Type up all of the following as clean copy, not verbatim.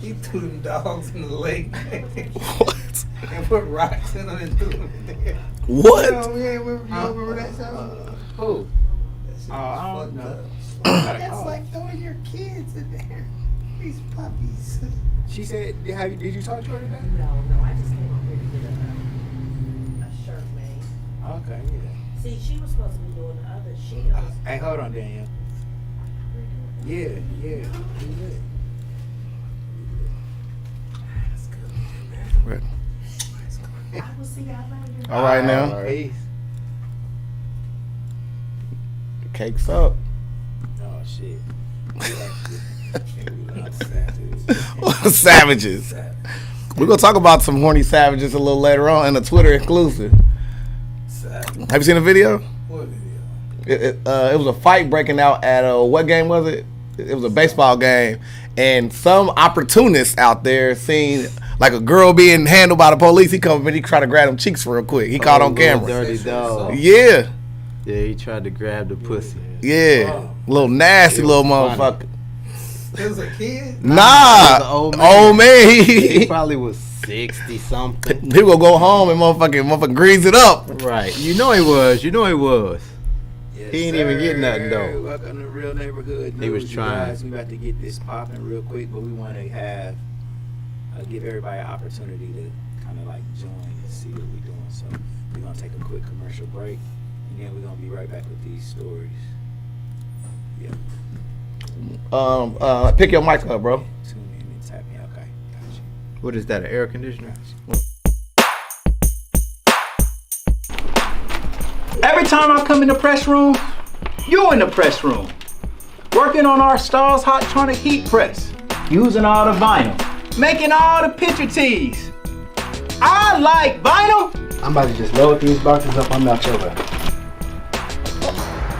He threw them dogs in the lake. What? And put rocks in them and threw them in there. What? You remember that song? Who? That shit I was don't fucked know. up. Gotta That's call. like throwing your kids in there. These puppies. She said, did you talk to her today? No, I just came up here to get a shirt made. Okay, yeah. See, she was supposed to be doing the other. She knows. Hey, hold on, Danielle. Yeah. That's good. Right. I will see y'all later. All right now. Peace. Cake's up. Oh, shit. Savages. We're gonna talk about some horny savages a little later on in a Twitter exclusive. Have you seen the video? What video? It was a fight breaking out at what game was it? It was a baseball game, and some opportunist out there seen like a girl being handled by the police. He come up and he tried to grab them cheeks real quick. He caught on camera. Dirty dog. Yeah, Yeah, he tried to grab the pussy. yeah, little nasty little funny. motherfucker. It was a kid? Nah, the old old man. He probably was 60 something. He will go home and motherfucking grease it up. Right. You know he was. Yes, He ain't even get nothing, though. Welcome to Real Neighborhood News. He was you trying. guys. We about to get this popping real quick, but we want to have give everybody an opportunity to kind of like join and see what we're doing. So we're gonna take a quick commercial break, and then we're gonna be right back with these stories. Yeah. Pick your mic up, bro. Tune in and tap me. Okay, gotcha. What is that, an air conditioner? Every time I come in the press room, you in the press room. Working on our Stars Hottronic heat press. Using all the vinyl. Making all the picture tees. I like vinyl. I'm about to just load these boxes up on that over.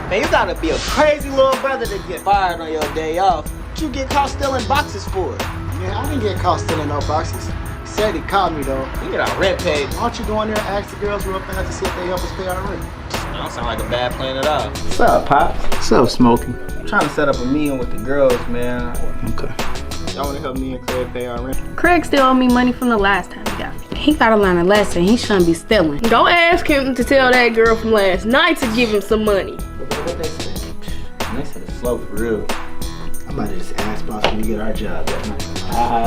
Man, you gotta be a crazy little brother to get fired on your day off. What you get caught stealing boxes for? Man, I didn't get caught stealing no boxes. He said he caught me though. You get our rent paid. Why don't you go in there and ask the girls real fast to see if they help us pay our rent? That don't sound like a bad plan at all. What's up, Pops? What's up, Smokey? I'm trying to set up a meeting with the girls, man. Okay. Y'all wanna help me and Craig pay our rent? Craig still owe me money from the last time he got me. He gotta learn a lesson. He shouldn't be stealing. Go ask him to tell that girl from last night to give him some money. What they said? They said it's slow for real. I'm about to just ask boss when we get our job that night.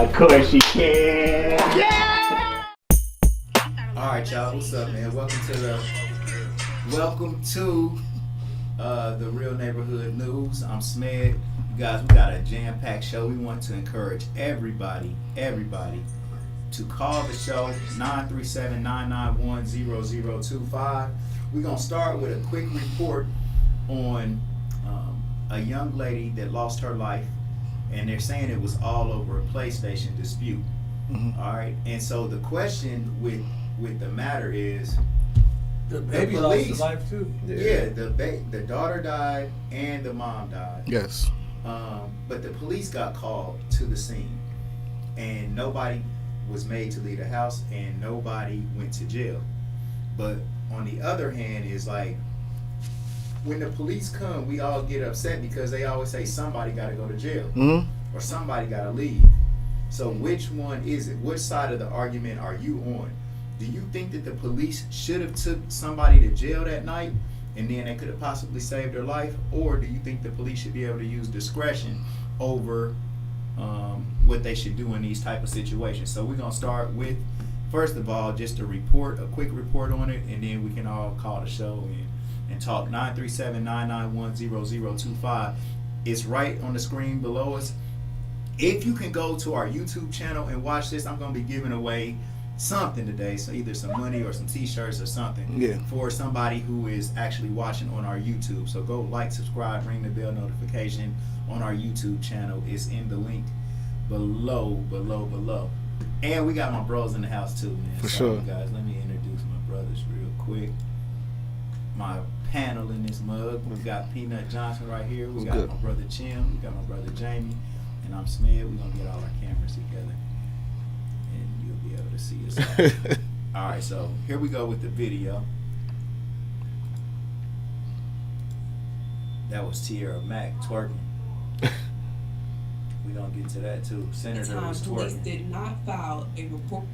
Of course you can. Yeah! All right, y'all. What's up, man? Welcome to the Real Neighborhood News. I'm SMED. You guys, we got a jam-packed show. We want to encourage everybody to call the show 937-991-0025. We're gonna start with a quick report on a young lady that lost her life, and they're saying it was all over a PlayStation dispute. Mm-hmm. All right, and so the question with the matter is, The baby lost police- his life too. yeah, the daughter died and the mom died. Yes. But the police got called to the scene, and nobody was made to leave the house, and nobody went to jail. But on the other hand, is like when the police come, we all get upset because they always say somebody got to go to jail Mm-hmm. or somebody got to leave. So which one is it? Which side of the argument are you on? Do you think that the police should have took somebody to jail that night and then they could have possibly saved their life? Or do you think the police should be able to use discretion over what they should do in these type of situations? So we're going to start with, first of all, just a quick report on it, and then we can all call the show and talk. 937-991-0025. It's right on the screen below us. If you can go to our YouTube channel and watch this, I'm going to be giving away something today, so either some money or some t-shirts or something for somebody who is actually watching on our YouTube. So go like, subscribe, ring the bell notification on our YouTube channel. It's in the link below. And we got my bros in the house too, man. For so sure. You guys, let me introduce my brothers real quick. My panel in this mug, we've got Peanut Johnson right here. We got my brother Chim, we got my brother Jamie, and I'm SMED. We're gonna get all our cameras together, and you'll be able to see us all. All right, so here we go with the video. That was Tiara Mack twerking. We gonna get to that too. Senator Time was police twerking. did not file a report.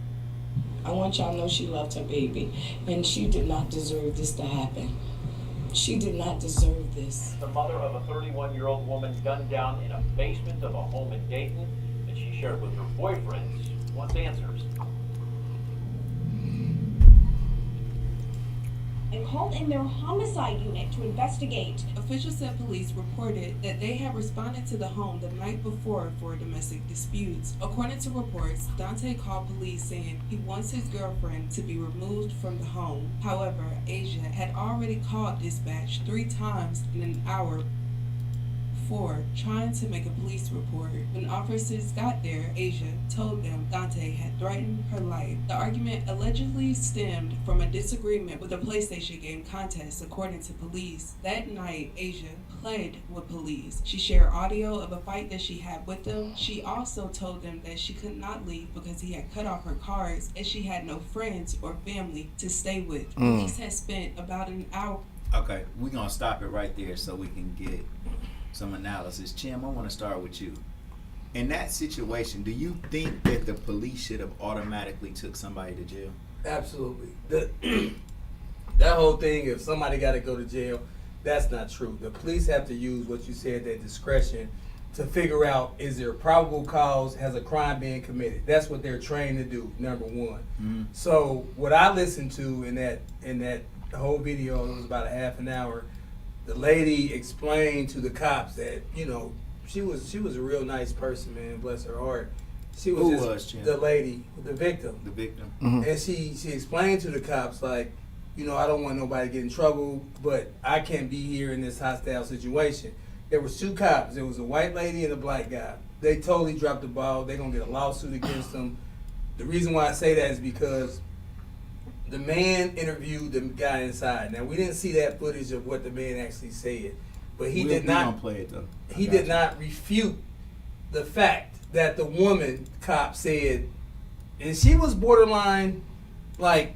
I want y'all to know she loved her baby, and she did not deserve this to happen. She did not deserve this. The mother of a 31-year-old woman gunned down in a basement of a home in Dayton that she shared with her boyfriends wants answers. And called in their homicide unit to investigate. Officials said police reported that they had responded to the home the night before for domestic disputes. According to reports, Dante called police saying he wants his girlfriend to be removed from the home. However, Aisha had already called dispatch 3 times in an hour before trying to make a police report. When officers got there, Aisha told them Dante had threatened her life. The argument allegedly stemmed from a disagreement with a PlayStation game contest, according to police. That night, Aisha played with police. She shared audio of a fight that she had with them. She also told them that she could not leave because he had cut off her cards and she had no friends or family to stay with. Police had spent about an hour. Okay, we're gonna stop it right there so we can get some analysis. Chim, I want to start with you. In that situation, do you think that the police should have automatically took somebody to jail? Absolutely. That whole thing, if somebody got to go to jail, that's not true. The police have to use what you said, their discretion, to figure out, is there a probable cause, has a crime being committed? That's what they're trained to do, number one. Mm-hmm. So what I listened to in that whole video, it was about a half an hour, the lady explained to the cops that, you know, she was a real nice person, man, bless her heart. She was Who just was, Jim? the lady, the victim. The victim. And she explained to the cops, like, you know, I don't want nobody to get in trouble, but I can't be here in this hostile situation. There was 2 cops. There was a white lady and a black guy. They totally dropped the ball. They're going to get a lawsuit against them. The reason why I say that is because the man interviewed the guy inside. Now, we didn't see that footage of what the man actually said, but he did not play it though. He did not refute the fact that the woman cop said, and she was borderline like,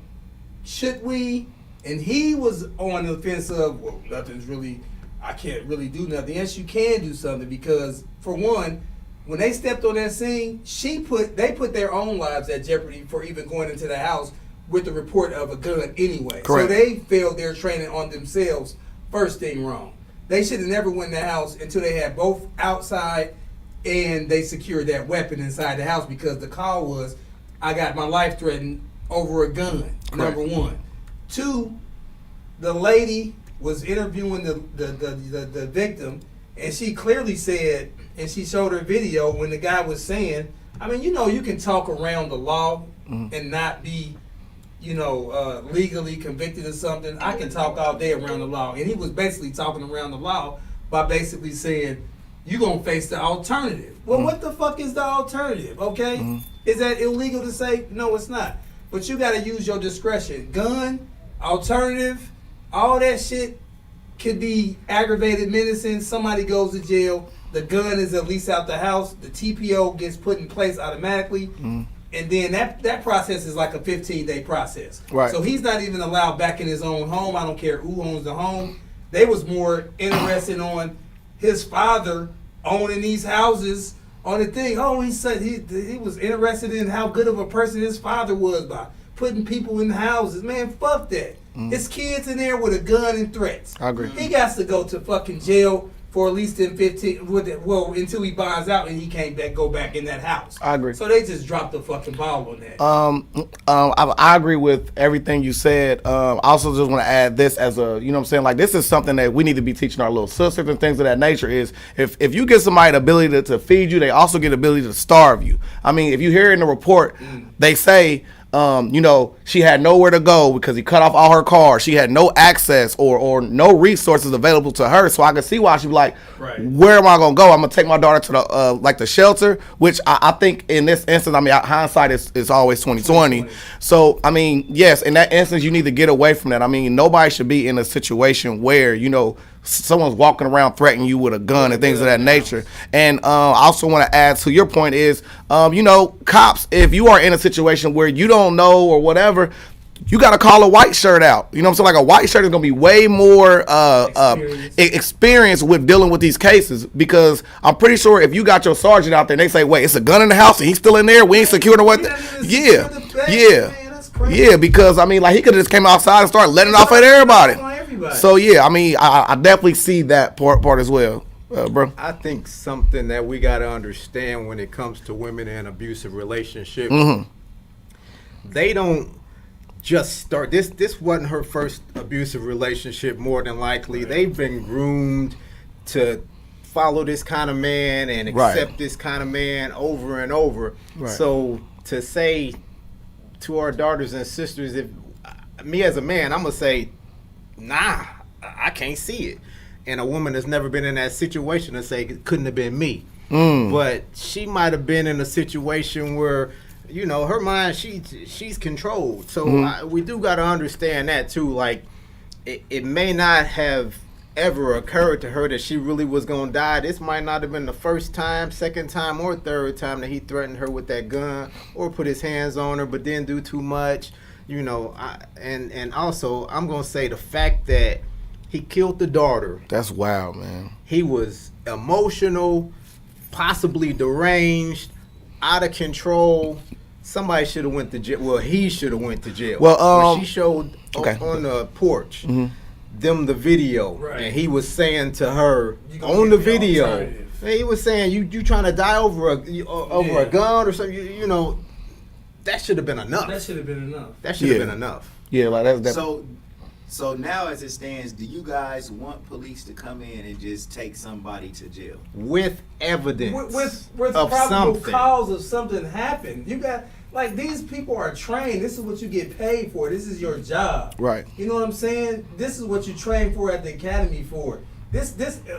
should we? And he was on the fence of, well, nothing's really, I can't really do nothing. Yes, you can do something because, for one, when they stepped on that scene, they put their own lives at jeopardy for even going into the house with the report of a gun anyway. Correct. So they failed their training on themselves first thing wrong. They should have never went in the house until they had both outside and they secured that weapon inside the house because the call was, I got my life threatened over a gun, Correct. number 1. 2, the lady was interviewing the victim and she clearly said, and she showed her video when the guy was saying, I mean, you know, you can talk around the law and not be, you know, legally convicted of something. I can talk all day around the law. And he was basically talking around the law by basically saying, you're going to face the alternative. Well, what the fuck is the alternative, okay? Is that illegal to say? No, it's not. But you got to use your discretion. Gun, alternative, all that shit could be aggravated menacing. Somebody goes to jail. The gun is at least out the house. The TPO gets put in place automatically. And then that process is like a 15-day process. Right. So he's not even allowed back in his own home. I don't care who owns the home. They was more interested on his father owning these houses on the thing. Oh, he said he was interested in how good of a person his father was by putting people in houses. Man, fuck that. His kid's in there with a gun and threats. I agree. He got to go to fucking jail for at least in 15, until he bonds out and he can't go back in that house. I agree. So they just dropped the fucking ball on that. I agree with everything you said. I also just want to add this as a, you know what I'm saying, like this is something that we need to be teaching our little sisters and things of that nature is if you give somebody the ability to feed you, they also get the ability to starve you. I mean, if you hear in the report, they say, you know, she had nowhere to go because he cut off all her cars. She had no access or no resources available to her. So I can see why she'd be like, right, where am I going to go? I'm going to take my daughter to the like the shelter, which I think in this instance, I mean, hindsight is always 2020. So, I mean, yes, in that instance, you need to get away from that. I mean, nobody should be in a situation where, you know, someone's walking around threatening you with a gun and things of that nature. And I also want to add to your point is, you know, cops, if you are in a situation where you don't know or whatever, you got to call a white shirt out. You know what I'm saying? Like a white shirt is going to be way more experienced with dealing with these cases, because I'm pretty sure if you got your sergeant out there and they say, wait, it's a gun in the house and he's still in there, we ain't securing what? Yeah, because I mean, like he could have just came outside and started letting it off at everybody. So yeah, I mean, I definitely see that part as well, bro. I think something that we got to understand when it comes to women in abusive relationships, they don't just start. This wasn't her first abusive relationship. More than likely, they've been groomed to follow this kind of man and accept this kind of man over and over. So to say to our daughters and sisters, if me as a man, I'm gonna say, nah, I can't see it. And a woman that's never been in that situation to say it couldn't have been me. But she might have been in a situation where, you know, her mind, she's controlled. So we do got to understand that too. Like it may not have ever occurred to her that she really was gonna die. This might not have been the first time, second time, or third time that he threatened her with that gun or put his hands on her, but didn't do too much. You know, and also I'm gonna say the fact that he killed the daughter. That's wild, man. He was emotional, possibly deranged, out of control. Somebody should have went to jail. Well, he should have went to jail. Well, when she showed on the porch them the video, and he was saying to her on the video, he was saying, "You trying to die over a gun or something?" You know, that should have been enough. That should have been enough. That should have been enough. Yeah, like that's So now, as it stands, do you guys want police to come in and just take somebody to jail with evidence, with of probable something? Cause of something happened? You got, like, these people are trained. This is what you get paid for. This is your job. Right. You know what I'm saying? This is what you train for at the academy for. This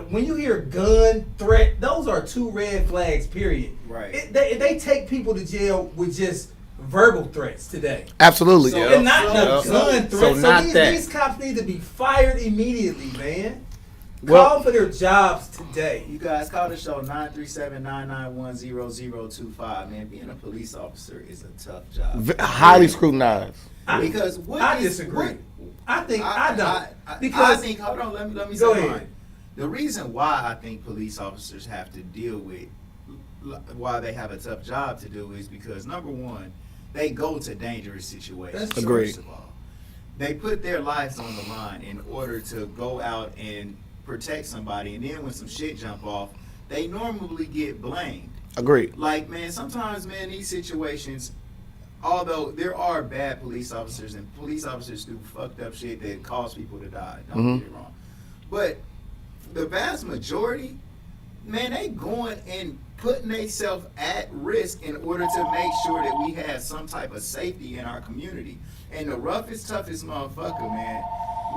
when you hear gun threat, those are 2 red flags. Period. Right. They take people to jail with just verbal threats today. Absolutely. And not the gun threats. So these cops need to be fired immediately, man. Call for their jobs today. You guys call the show 937-991-0025. Man, being a police officer is a tough job. Highly scrutinized. Because I disagree. I think I don't. Hold on, let me go say ahead. mine. The reason why I think police officers have to deal with why they have a tough job to do is because, number one, they go to dangerous situations. Agreed. First of all, they put their lives on the line in order to go out and protect somebody, and then when some shit jump off, they normally get blamed. Agreed. Like, man, sometimes, man, these situations, although there are bad police officers and police officers do fucked up shit that cause people to die, don't get it wrong, but the vast majority, man, they going and putting themselves at risk in order to make sure that we have some type of safety in our community. And the roughest, toughest motherfucker, man,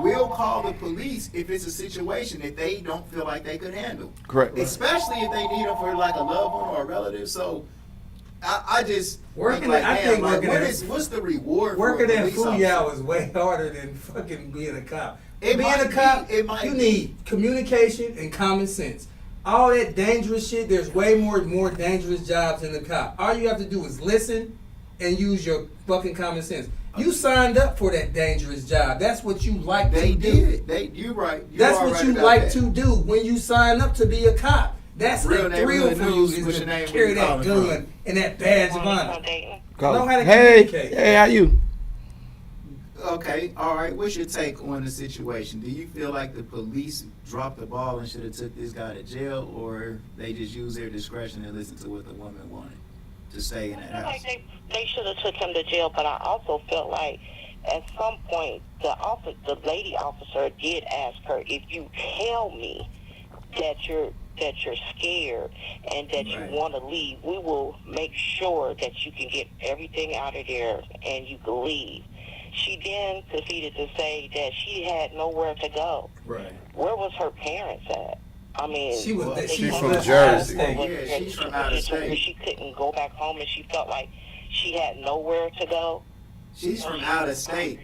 will call the police if it's a situation that they don't feel like they could handle. Correct. Especially if they need them for like a loved one or a relative. So I just Working think, at- I think working at- what's the reward Working for a at police Fuyao officer? is way harder than fucking being a cop. It Being might a cop, be, it might you be. need communication and common sense. All that dangerous shit, there's way more dangerous jobs than the cop. All you have to do is listen and use your fucking common sense. You signed up for that dangerous job. That's what you like to do. You're right. That's what you like to do when you sign up to be a cop. That's Real the name, thrill real for you news, is what's to your name, carry where you that calling gun from? and that badge of honor. Know how to Hey, communicate. hey, how you? Okay, all right. What's your take on the situation? Do you feel like the police dropped the ball and should have took this guy to jail, or they just used their discretion and listened to what the woman wanted to stay in that I feel house? like they should have took him to jail, but I also felt like at some point the lady officer did ask her, if you tell me that you're scared and that you want to leave, we will make sure that you can get everything out of there and you can leave. She then proceeded to say that she had nowhere to go. Right. Where was her parents at? I mean, She's from Jersey. Yeah, she's from out of state. She couldn't go back home, and she felt like she had nowhere to go. She's from out of state.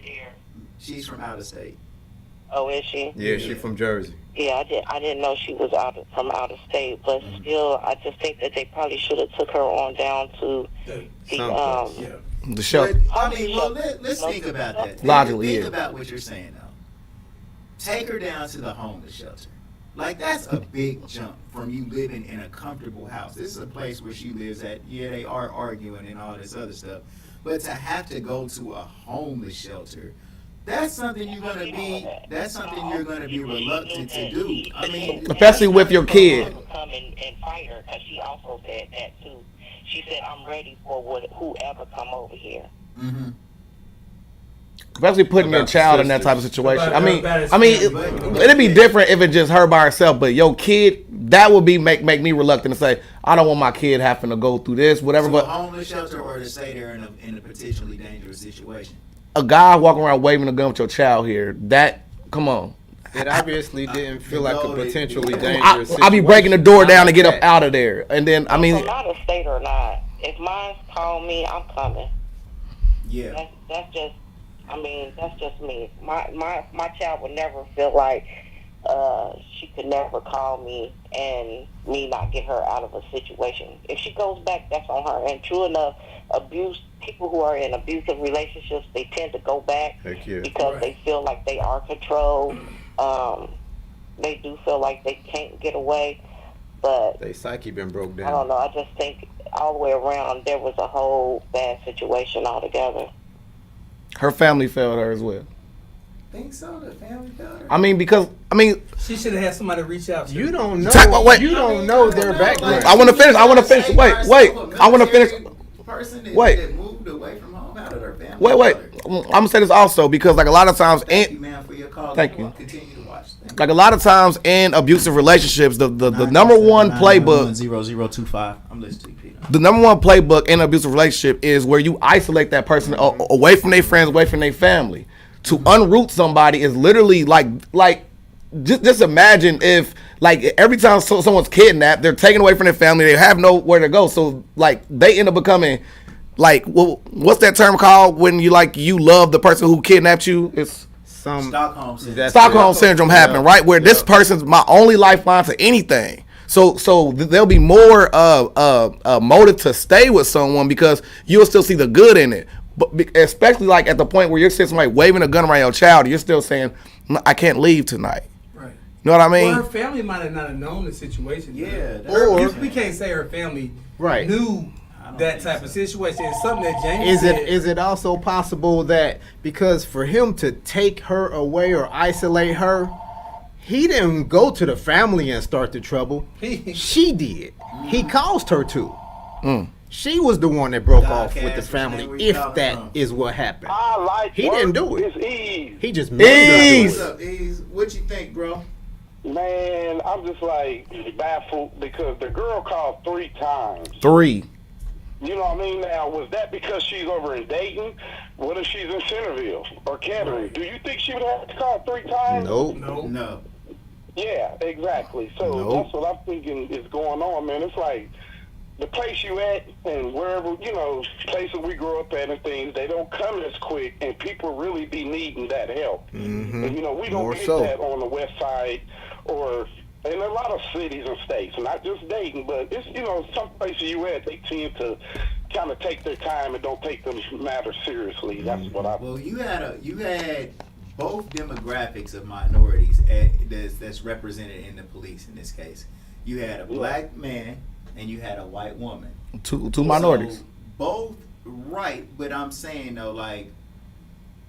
She's from out of state. Oh, is she? Yeah, she from Jersey. Yeah, I didn't know she was from out of state, but still, I just think that they probably should have took her on down to the shelter. But, I mean, well, let's think about that. Logically, think about what you're saying, though. Take her down to the homeless shelter. Like, that's a big jump from you living in a comfortable house. This is a place where she lives at. Yeah, they are arguing and all this other stuff. But to have to go to a homeless shelter, that's something you're gonna be reluctant to do. I mean, especially with your kid. Come and fight her, because she also said that too. She said, "I'm ready for whoever come over here." Mm-hmm. Especially putting your child in that type of situation. I mean, it'd be different if it's just her by herself, but your kid, that would be make me reluctant to say, I don't want my kid having to go through this, whatever. So but a homeless shelter, or to stay there in a potentially dangerous situation. A guy walking around waving a gun with your child here, that, come on. It obviously didn't feel like a potentially dangerous situation. I'll be breaking the door down to get up out of there. And then, I mean. From out of state or not, if mine call me, I'm coming. Yeah. That's just me. My child would never feel like she could never call me and me not get her out of a situation. If she goes back, that's on her. And true enough, people who are in abusive relationships, they tend to go back because they feel like they are controlled. They do feel like they can't get away, but their psyche been broke down. I don't know. I just think all the way around there was a whole bad situation altogether. Her family failed her as well. Think so? The family failed her? I mean, because she should have had somebody reach out to her. You don't know. Wait. You don't know their background. I want to finish. Wait. I want to finish. Wait. That moved away from home, how did her family? Wait. I'm gonna say this also because, like, a lot of times, Thank you, man, for your call. Thank you. Continue to watch. Like, a lot of times in abusive relationships, the number one playbook. 0025. I'm listening to you, Peter. The number one playbook in an abusive relationship is where you isolate that person away from their friends, away from their family. To unroot somebody is literally like just imagine if, like, every time someone's kidnapped, they're taken away from their family, they have nowhere to go, so, like, they end up becoming, like, what's that term called when you love the person who kidnapped you? It's Stockholm syndrome happening, right? Where this person's my only lifeline to anything. So there'll be more motive to stay with someone because you'll still see the good in it. But especially, like, at the point where you're seeing somebody waving a gun around your child, you're still saying, I can't leave tonight. Right. You know what I mean? Well, her family might have not have known the situation. Yeah. Or we can't say her family knew that type of situation. It's something that James said. Is it also possible that because for him to take her away or isolate her, he didn't go to the family and start the trouble. She did. He caused her to. She was the one that broke off with the family, if that is what happened. He didn't do it. It's Eve. He just made What's up, Ease? What you think, bro? Man, I'm just like baffled because the girl called 3 times. 3. You know what I mean? Now, was that because she's over in Dayton? What if she's in Centerville or Kettering? Do you think she would have to call 3 times? No. Yeah, exactly. So that's what I'm thinking is going on, man. It's like the place you at and wherever, places we grew up at and things, they don't come as quick, and people really be needing that help. Mm-hmm. And, we don't get that on the west side or in a lot of cities and states, not just Dayton, but it's, some places you at, they tend to kind of take their time and don't take the matter seriously. That's what I... Well, you had both demographics of minorities that's represented in the police in this case. You had a black man and you had a white woman. Two minorities. So both right, but I'm saying though, like,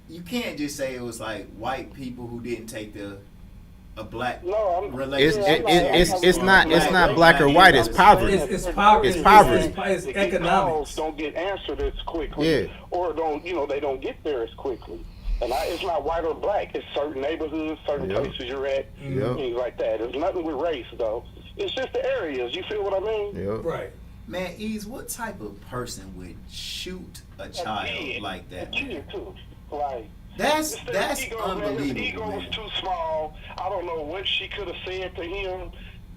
you can't just say it was like white people who didn't take a black relationship. It's not black or white. It's poverty. It's poverty. It's poverty. It's economics. Don't get answered as quickly, or they don't get there as quickly. And it's not white or black. It's certain neighborhoods, certain places you're at, things like that. It's nothing with race though. It's just the areas. You feel what I mean? Yep. Right. Man, Ease, what type of person would shoot a child like that? Like, that's ego, unbelievable. His ego was too small. I don't know what she could have said to him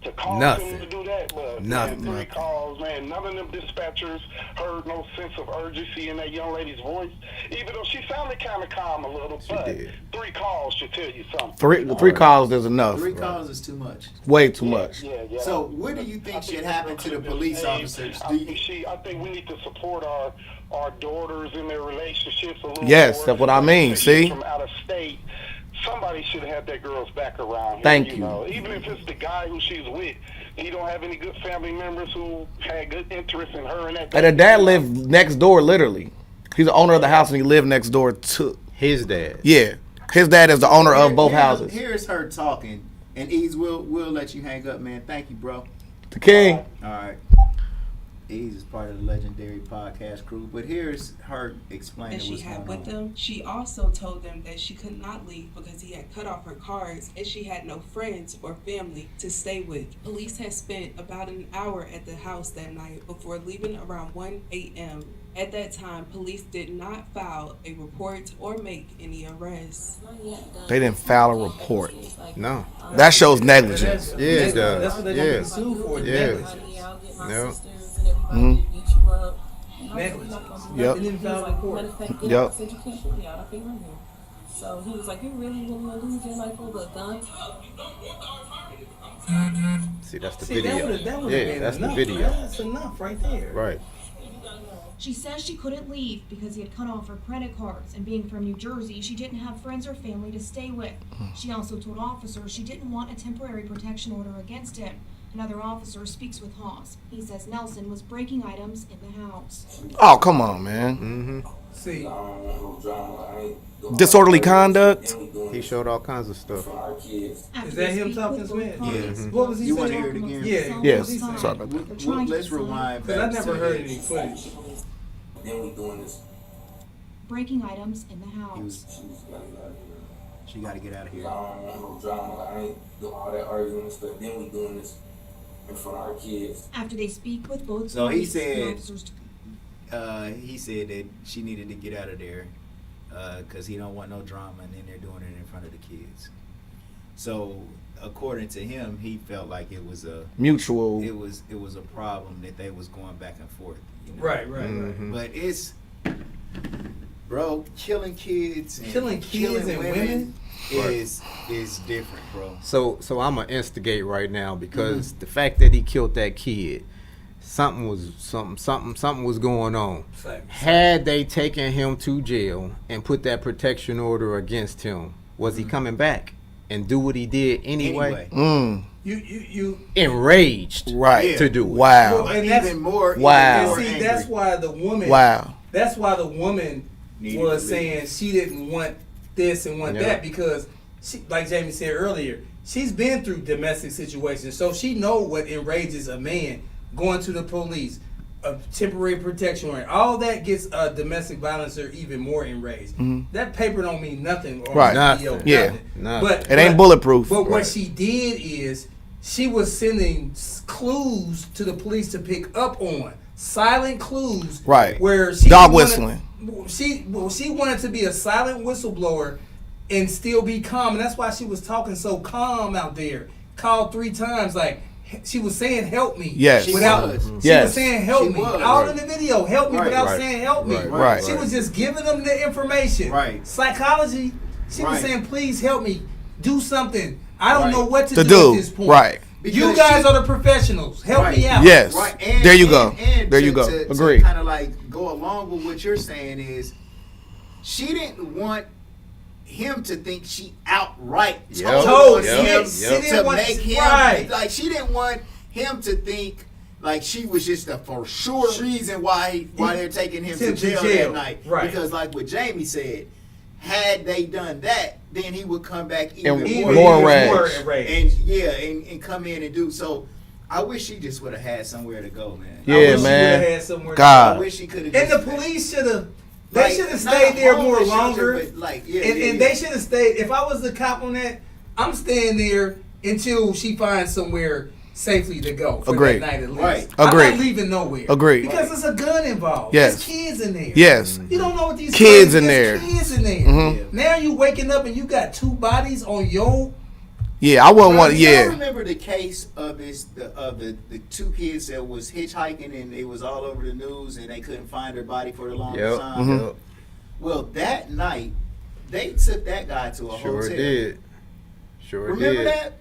to call Nothing. them to do that, but Nothing. man, 3 calls, man. None of them dispatchers heard no sense of urgency in that young lady's voice, even though she sounded kind of calm a little. But 3 calls should tell you something. Three calls is enough. 3 calls is too much. Way too much. Yeah. So what do you think should happen to the police officers? I think we need to support our daughters in their relationships a little Yes, more. that's what I mean. See? From out of state, somebody should have that girl's back around here. Thank you. Know? Even if it's the guy who she's with, he don't have any good family members who had good interest in her and that. And her dad lived next door, literally. He's the owner of the house, and he lived next door to his dad. Yeah, his dad is the owner of both houses. Here's her talking, and Ease will let you hang up, man. Thank you, bro. The king. All right. Ease is part of the legendary podcast crew, but here's her explaining that she what's had going with on. them. She also told them that she could not leave because he had cut off her cards and she had no friends or family to stay with. Police had spent about an hour at the house that night before leaving around 1 a.m. At that time, police did not file a report or make any arrests. They didn't file a report. No. That shows negligence. Yeah, it does. That's what they're going to be sued for. Negligence. No. Mhm. Negligence. Yep. They didn't file a report. Yep. So he was like, "You really want to lose your life over a gun?" See, that's the See, video. that would've Yeah, been that's the enough. video. That's enough right there. Right. She says she couldn't leave because he had cut off her credit cards, and being from New Jersey, she didn't have friends or family to stay with. She also told officers she didn't want a temporary protection order against him. Another officer speaks with Hawes. He says Nelson was breaking items in the house. Oh, come on, man. Mm-hmm. See, disorderly conduct. He showed all kinds of stuff. Is that him talking, man? Yes. What was he You saying? want to hear it again? Yeah. Yes. What was he saying? Sorry about that. Let's rewind back. Because I never to heard the- any footage. Then we doing this. Breaking items in the He house. was, she got to get out of here. I don't want no drama. I ain't doing all that arguing and stuff. Then we doing this in front of our kids. After they speak with both So he police and said, officers. he said that she needed to get out of there because he don't want no drama, and then they're doing it in front of the kids. So according to him, he felt like it was a Mutual. It was a problem that they was going back and forth. You know? Right. Mhm. But it's, bro, killing kids and Killing kids and women is different, bro. So I'm gonna instigate right now because the fact that he killed that kid, something was going on. Had they taken him to jail and put that protection order against him, was he coming back and do what he did anyway? You enraged, right? To do it. Wow. Well, and that's, even more. Wow. And see, that's why the woman. Wow. That's why the woman Needed was to saying she didn't want this and want Yeah. that because, she, like Jamie said earlier, she's been through domestic situations, so she know what enrages a man. Going to the police, a temporary protection order, all that gets a domestic violencer even more enraged. That paper don't mean nothing. Or Right. video, Yeah. Nothing. But It ain't bulletproof. But what Right. she did is she was sending clues to the police to pick up on, silent clues. Right. Where she Dog wanted- whistling. She wanted to be a silent whistleblower and still be calm, and that's why she was talking so calm out there. Called 3 times, like she was saying, "Help me." Yes. Without She she Yes. was saying, "Help She me." was. All in the video, "Help me," Right, without right, saying, "Help me." right, She right. was just giving them the information. Right. Psychology. She was Right. saying, "Please help me. Do something. I don't Right. know what to To do do. at this point." Right. You Because guys she- are the professionals. Help me Right. out. Yes. Right. There you go. There you go. To Agree. kind of like go along with what you're saying is, she didn't want him to think she outright Yep. told Yep. him Yep. She to didn't want- make him right. like she didn't want him to think like she was just a for sure reason why they're taking him to jail that night. Right. Because like what Jamie said, had they done that, then he would come back And even more more rage. and come in and do so. I wish she just would have had somewhere to go, man. I Yeah, wish she man. would've had somewhere to God. I wish she could have. And the police should have. They Like, should have not stayed a there more homeless shelter, longer. but like, yeah, and yeah, and yeah. they should have stayed. If I was the cop on that, I'm staying there until she finds somewhere safely to go for Agreed. that night at least. Right. I'm Agreed. not leaving nowhere. Agreed. Because there's a gun involved. Yes. There's kids in there. Yes. You don't know what these Kids in there's there. Kids in there. Mhm. Now you waking up and you got 2 bodies on your Yeah, I wouldn't want. Y'all Yeah. remember the case of the two kids that was hitchhiking and it was all over the news and they couldn't find their body for the longest time? Mhm. Well, that night they took that guy to a hotel. Sure Remember did. that?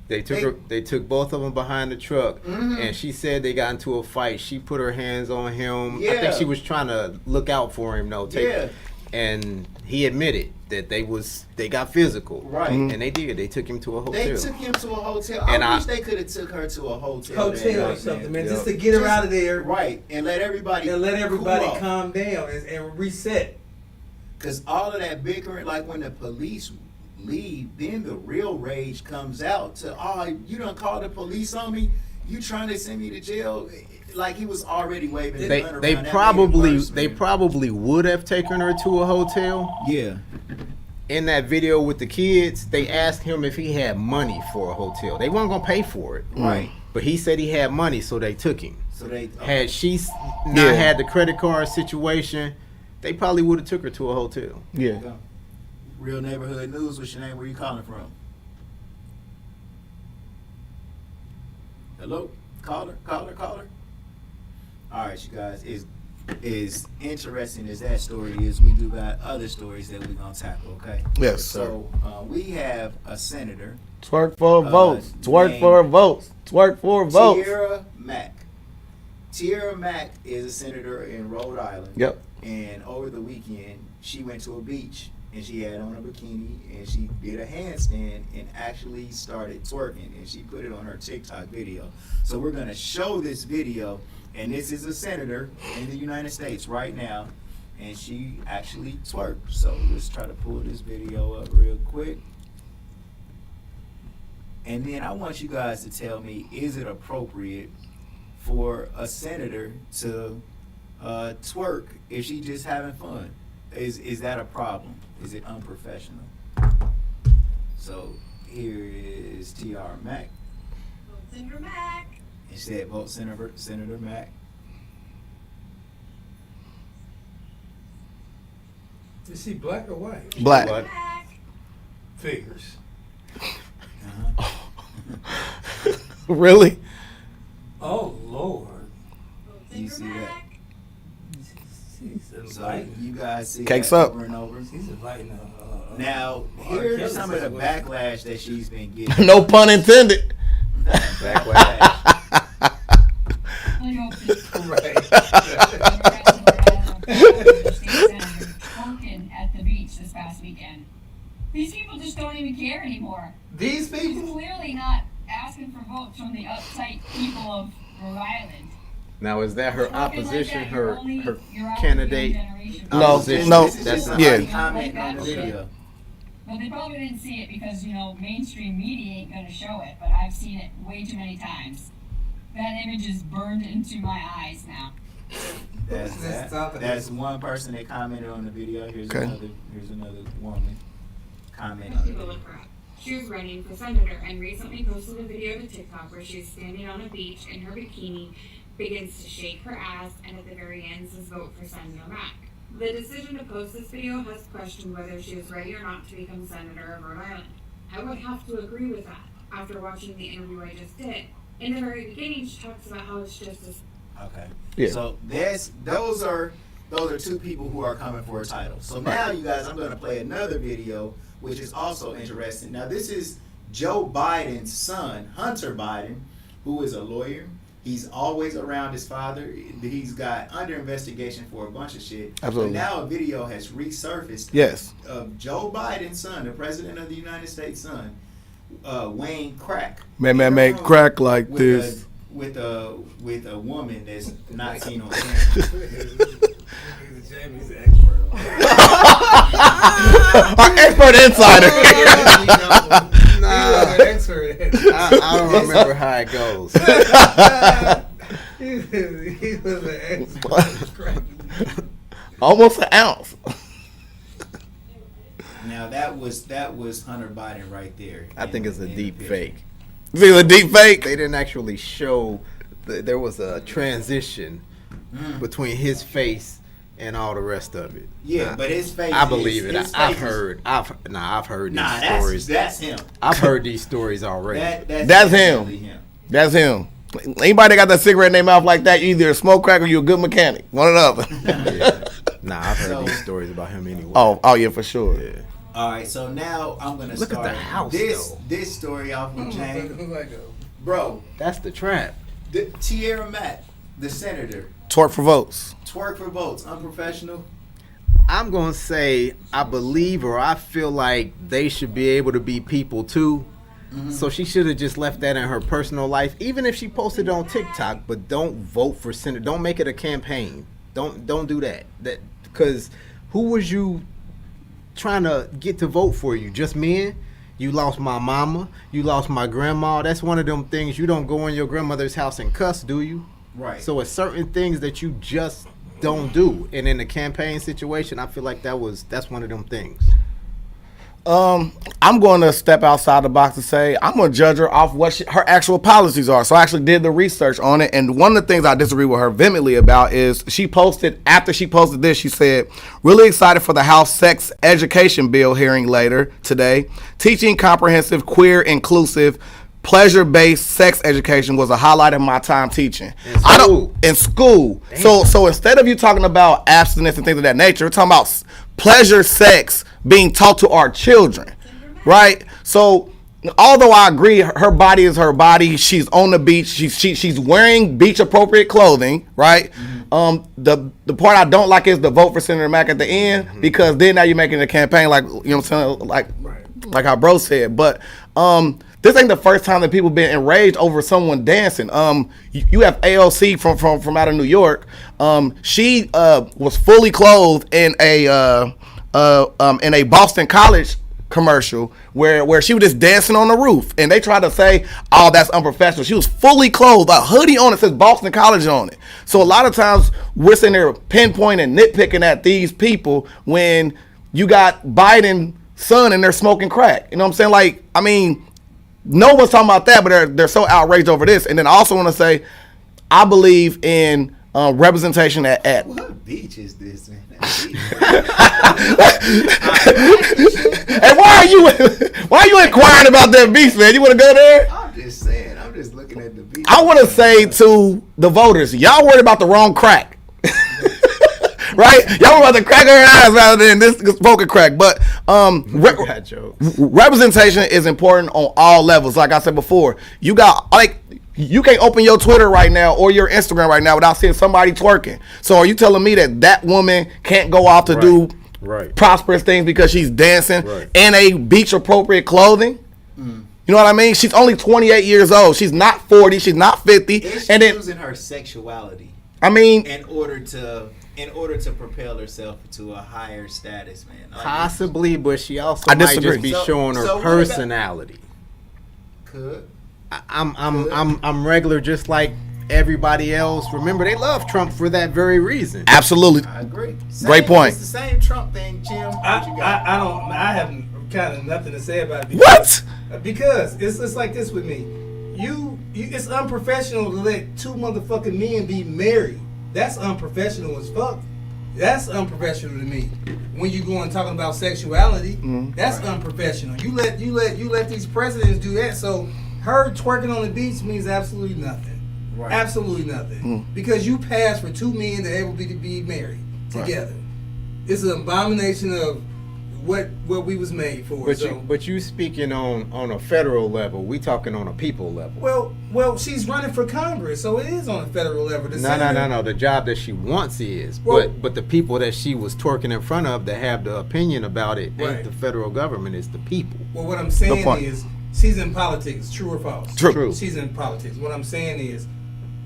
They took both of them behind the truck, Mhm. and she said they got into a fight. She put her hands on him. I Yeah. think she was trying to look out for him, though. Yeah. And he admitted that they got physical. Right. And they did. They took him to a hotel. They took him to a hotel. And I I- wish they could have took her to a hotel. that Hotel or night, something, man, Yep. just to get her Just- out of there. Right, and let everybody cool off. calm down and reset. Because all of that bickering, like when the police leave, then the real rage comes out to, oh, you done called the police on me? You trying to send me to jail? Like he was already waving his gun around. They That made it probably worse, man. would have taken her to a hotel. Yeah. In that video with the kids, they asked him if he had money for a hotel. They weren't gonna pay for it. Right. But he said he had money, so they took him. So they Had she not Yeah. had the credit card situation, they probably would have took her to a hotel. Yeah. Real Neighborhood News. What's your name? Where you calling from? Hello? Caller? All right, you guys. As interesting as that story is, we do got other stories that we're going to tackle, okay? Yes, So we have a senator. Twerk for votes. Twerk named for votes. Twerk for votes. Tiara Mack. Tiara Mack is a senator in Rhode Island. Yep. And over the weekend, she went to a beach and she had on a bikini and she did a handstand and actually started twerking and she put it on her TikTok video. So we're going to show this video, and this is a senator in the United States right now, and she actually twerked. So let's try to pull this video up real quick. And then I want you guys to tell me, is it appropriate for a senator to twerk if she just having fun? Is that a problem? Is it unprofessional? So here is Tiara Mack. Senator Mack. It said vote Senator Mack. Is she black or white? Black. Figures. Really? Oh Lord. You see that? She's So you guys see Cakes that up. over and over. She's inviting Now here's some of the backlash that she's been getting. No pun intended. Backlash. Twerking at the beach this past weekend. These people just don't even care anymore. These She's people? clearly not asking for votes from the uptight people of Rhode Island. Now, is that her Twerking like opposition, that, her you're only candidate? generation. No, Opposition? no, This is just yeah. somebody commenting on the video. But they probably didn't see it because, mainstream media ain't gonna show it, but I've seen it way too many times. That image is burned into my eyes now. That's that. That's one person that commented on the video. Here's Okay. another woman commenting on the video. She was running for senator and recently posted a video to TikTok where she's standing on a beach in her bikini, begins to shake her ass, and at the very end says vote for Senator Mack. The decision to post this video has questioned whether she is ready or not to become senator of Rhode Island. I would have to agree with that after watching the interview I just did. In the very beginning, she talks about how it's just this. Okay. Yeah. So those are two people who are coming for a title. So now, you guys, I'm going to play another video, which is also interesting. Now, this is Joe Biden's son, Hunter Biden, who is a lawyer. He's always around his father. He's got under investigation for a bunch of shit. Absolutely. But now a video has resurfaced. Yes. Of Joe Biden's son, the president of the United States' son, Wayne Crack. Man, make crack like with this. with a woman that's not seen on camera. Jamie's an expert. Our expert insider. Nah, He's an expert. I don't remember how it goes. He was an expert. Almost an ounce. Now that was Hunter Biden right there. I think it's a deep fake. You think it's a deep fake? They didn't actually show. There was a transition between his face and all the rest of it. Yeah, but his face. I believe it. His I've face heard. I've heard these Nah, stories. that's him. I've heard these stories already. That's him. That's him. Anybody that got that cigarette in their mouth like that, you either a smoke crack or you a good mechanic. One or the other. Yeah. Nah, I've heard these stories about him anyway. Oh yeah, for sure. Yeah. All right, so now I'm gonna Look start at the house, this story off with James. Bro, that's the trap. Tiara Mack, the senator. Twerk for votes. Twerk for votes. Unprofessional. I'm gonna say I believe or I feel like they should be able to be people too. Mm-hmm. So she should have just left that in her personal life, even if she posted it on TikTok. But don't vote for senator. Don't make it a campaign. Don't do that. That because who was you trying to get to vote for you? Just men? You lost my mama. You lost my grandma. That's one of them things you don't go in your grandmother's house and cuss, do you? Right. So it's certain things that you just don't do. And in the campaign situation, I feel like that's one of them things. I'm going to step outside the box and say I'm going to judge her off what her actual policies are. So I actually did the research on it, and one of the things I disagree with her vehemently about is after she posted this, she said, really excited for the House sex education bill hearing later today. Teaching comprehensive, queer, inclusive, pleasure-based sex education was a highlight of my time teaching. In school. So instead of you talking about abstinence and things of that nature, we're talking about pleasure sex being taught to our children, right? So although I agree her body is her body, she's on the beach, she's wearing beach appropriate clothing, right? Mm-hmm. The part I don't like is the vote for Senator Mack at the end, mm-hmm. because then now you're making a campaign like, you know what I'm saying, like how bro said. But this ain't the first time that people been enraged over someone dancing. You have AOC from out of New York. She was fully clothed in a Boston College commercial where she was just dancing on the roof, and they tried to say, oh, that's unprofessional. She was fully clothed, a hoodie on it says Boston College on it. So a lot of times we're sitting there pinpointing, nitpicking at these people when you got Biden's son and they're smoking crack. You know what I'm saying? Like, I mean, no one's talking about that, but they're so outraged over this. And then I also want to say, I believe in representation at what beach is this, man? And why are you inquiring about that beach, man? You want to go there? I'm just saying. I'm just looking at the beach. I want to say to the voters, y'all worried about the wrong crack. Right? Y'all about to crack her eyes rather than this smoking crack. But representation is important on all levels. Like I said before, you can't open your Twitter right now or your Instagram right now without seeing somebody twerking. So are you telling me that woman can't go out to do prosperous things because she's dancing in a beach appropriate clothing? Mm. You know what I mean? She's only 28 years old. She's not 40. She's not 50. Is she using her sexuality? I mean, in order to propel herself to a higher status, man. Possibly, but she also might just be showing her personality. Could. I'm regular, just like everybody else. Remember, they love Trump for that very reason. Absolutely, I agree. Great point. It's the same Trump thing, Jim. I have kind of nothing to say about it. What? Because it's like this with me. It's unprofessional to let two motherfucking men be married. That's unprofessional as fuck. That's unprofessional to me. When you go and talking about sexuality, that's unprofessional. You let these presidents do that. So her twerking on the beach means absolutely nothing. Right. Absolutely nothing. Because you passed for two men that able to be married together. It's an abomination of what we was made for. But you speaking on a federal level, we talking on a people level. Well, she's running for Congress, so it is on a federal level. No. The job that she wants is, but the people that she was twerking in front of that have the opinion about it ain't the federal government, it's the people. Well, what I'm saying is, she's in politics. True or false? True. She's in politics. What I'm saying is,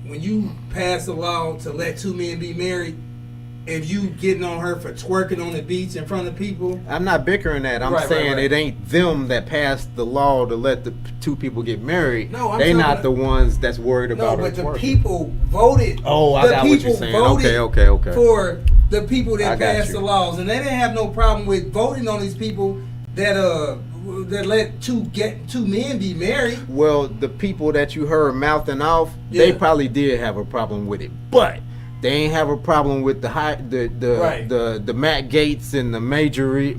when you pass a law to let two men be married, if you getting on her for twerking on the beach in front of people, I'm not bickering that. I'm saying it ain't them that passed the law to let the two people get married. No, they not the ones that's worried about her twerking. No, but the people voted. Oh, I got what you're saying. Okay. For the people that passed the laws, and they didn't have no problem with voting on these people that let two men be married. Well, the people that you heard mouthing off, they probably did have a problem with it, but They ain't have a problem with the Matt Gates and the Marjorie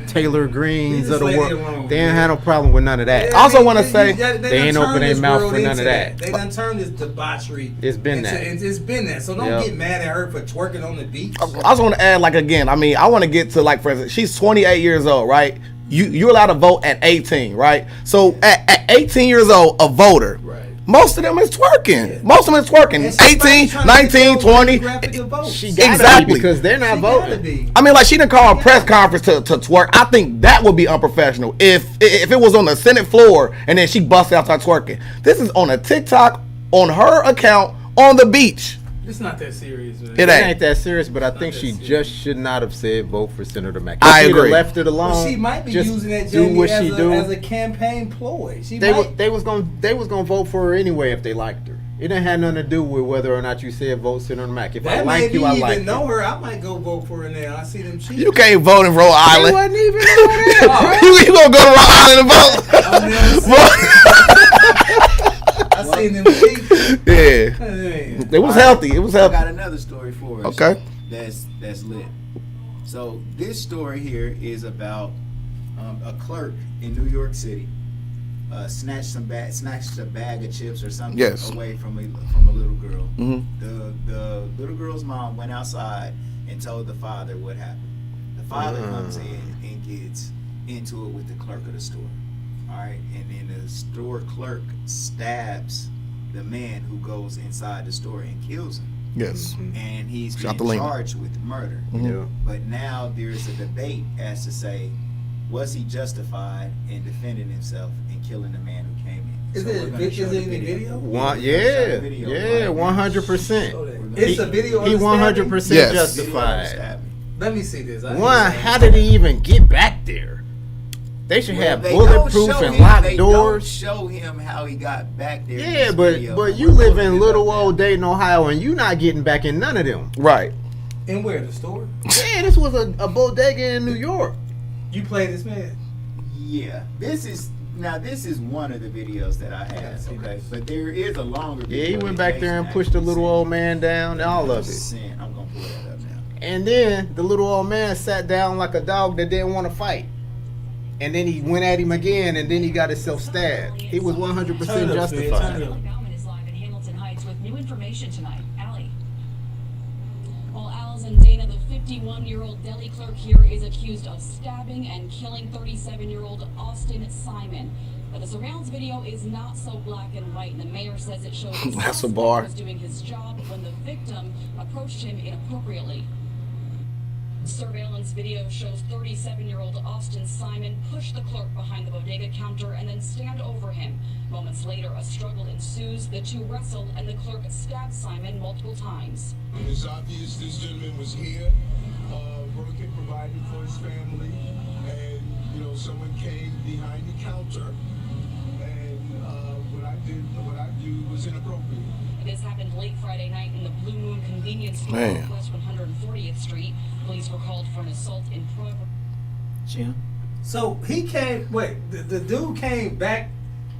Taylor Greens of the world. They ain't had no problem with none of that. I also want to say they ain't open their mouth for none of that. They done turned this debauchery. It's been that. It's been that. So don't get mad at her for twerking on the beach. I also want to add, like, again, I mean, I want to get to, like, for instance, she's 28 years old, right? You're allowed to vote at 18, right? So at 18 years old, a voter. Right. Most of them is twerking. Yeah. Most of them is twerking. 18, 19, 20. She exactly. Because they're not voting. I mean, like, she didn't call a press conference to twerk. I think that would be unprofessional. If it was on the Senate floor and then she busted out start twerking. This is on a TikTok, on her account, on the beach. It's not that serious, man. It ain't that serious, but I think she just should not have said vote for Senator Mack. I agree. Left it alone. Well, she might be using that as a campaign ploy. They was gonna vote for her anyway if they liked her. It didn't have nothing to do with whether or not you said vote Senator Mack. If I like you, I like you. Even know her, I might go vote for her now. I see them cheating. You can't vote in Rhode Island. You wasn't even know that. You gonna go to Rhode Island and vote? I seen them cheat. Yeah, it was healthy. It was healthy. I got another story for us. Okay, that's lit. So this story here is about a clerk in New York City snatched a bag of chips or something away from a little girl. Mm-hmm. The little girl's mom went outside and told the father what happened. The father comes in and gets into it with the clerk of the store. All right, and then the store clerk stabs the man who goes inside the store and kills him. Yes. And he's being charged with murder. Mm-hmm. But now there's a debate as to say, was he justified in defending himself and killing the man who came in? Is it in the video? 100%. It's a video. He 100% justified. Let me see this. How did he even get back there? They should have bulletproof and locked doors. They don't show him how he got back there. Yeah, but you live in little old Dayton, Ohio, and you not getting back in none of them. Right. And where? The store? Yeah, this was a bodega in New York. You played this man? Yeah. This is one of the videos that I have. Okay, but there is a longer video. Yeah, he went back there and pushed the little old man down. All of it. I'm gonna pull that up now. And then the little old man sat down like a dog that didn't want to fight. And then he went at him again, and then he got himself stabbed. He was 100% justified. Bauman is live in Hamilton Heights with new information tonight. Allie. Well, Allison Dana, the 51-year-old deli clerk here, is accused of stabbing and killing 37-year-old Austin Simon. But the surveillance video is not so black and white, and the mayor says it shows the suspect was doing his job when the victim approached him inappropriately. Surveillance video shows 37-year-old Austin Simon push the clerk behind the bodega counter and then stand over him. Moments later, a struggle ensues. The two wrestle, and the clerk stabs Simon multiple times. It's obvious this gentleman was here, working, providing for his family, and someone came behind the counter, and what I do was inappropriate. This happened late Friday night in the Blue Moon convenience store on West 140th Street. Police were called for an assault in progress. Jim. So he came. Wait, the dude came back.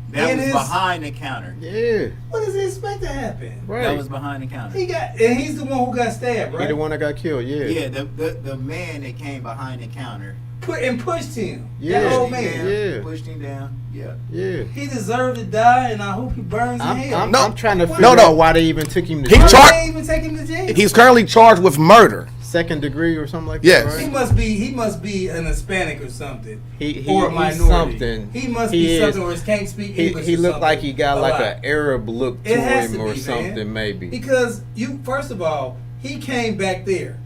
That was behind the counter. Yeah. What does he expect to happen? Right. That was behind the counter. And he's the one who got stabbed, right? He the one that got killed. Yeah. Yeah. The man that came behind the counter. Pushed him. Yeah. That old man. Yeah. Pushed him down. Yeah. Yeah. He deserved to die, and I hope he burns in hell. I'm trying to figure out why they even took him to jail. Why they even take him to jail? He's currently charged with murder. Second degree or something like that. Yes. Right? He must be an Hispanic or something. Or a minority. He must be something or he can't speak English. He looked like he got like an Arab look to him or something, maybe. Because first of all, he came back there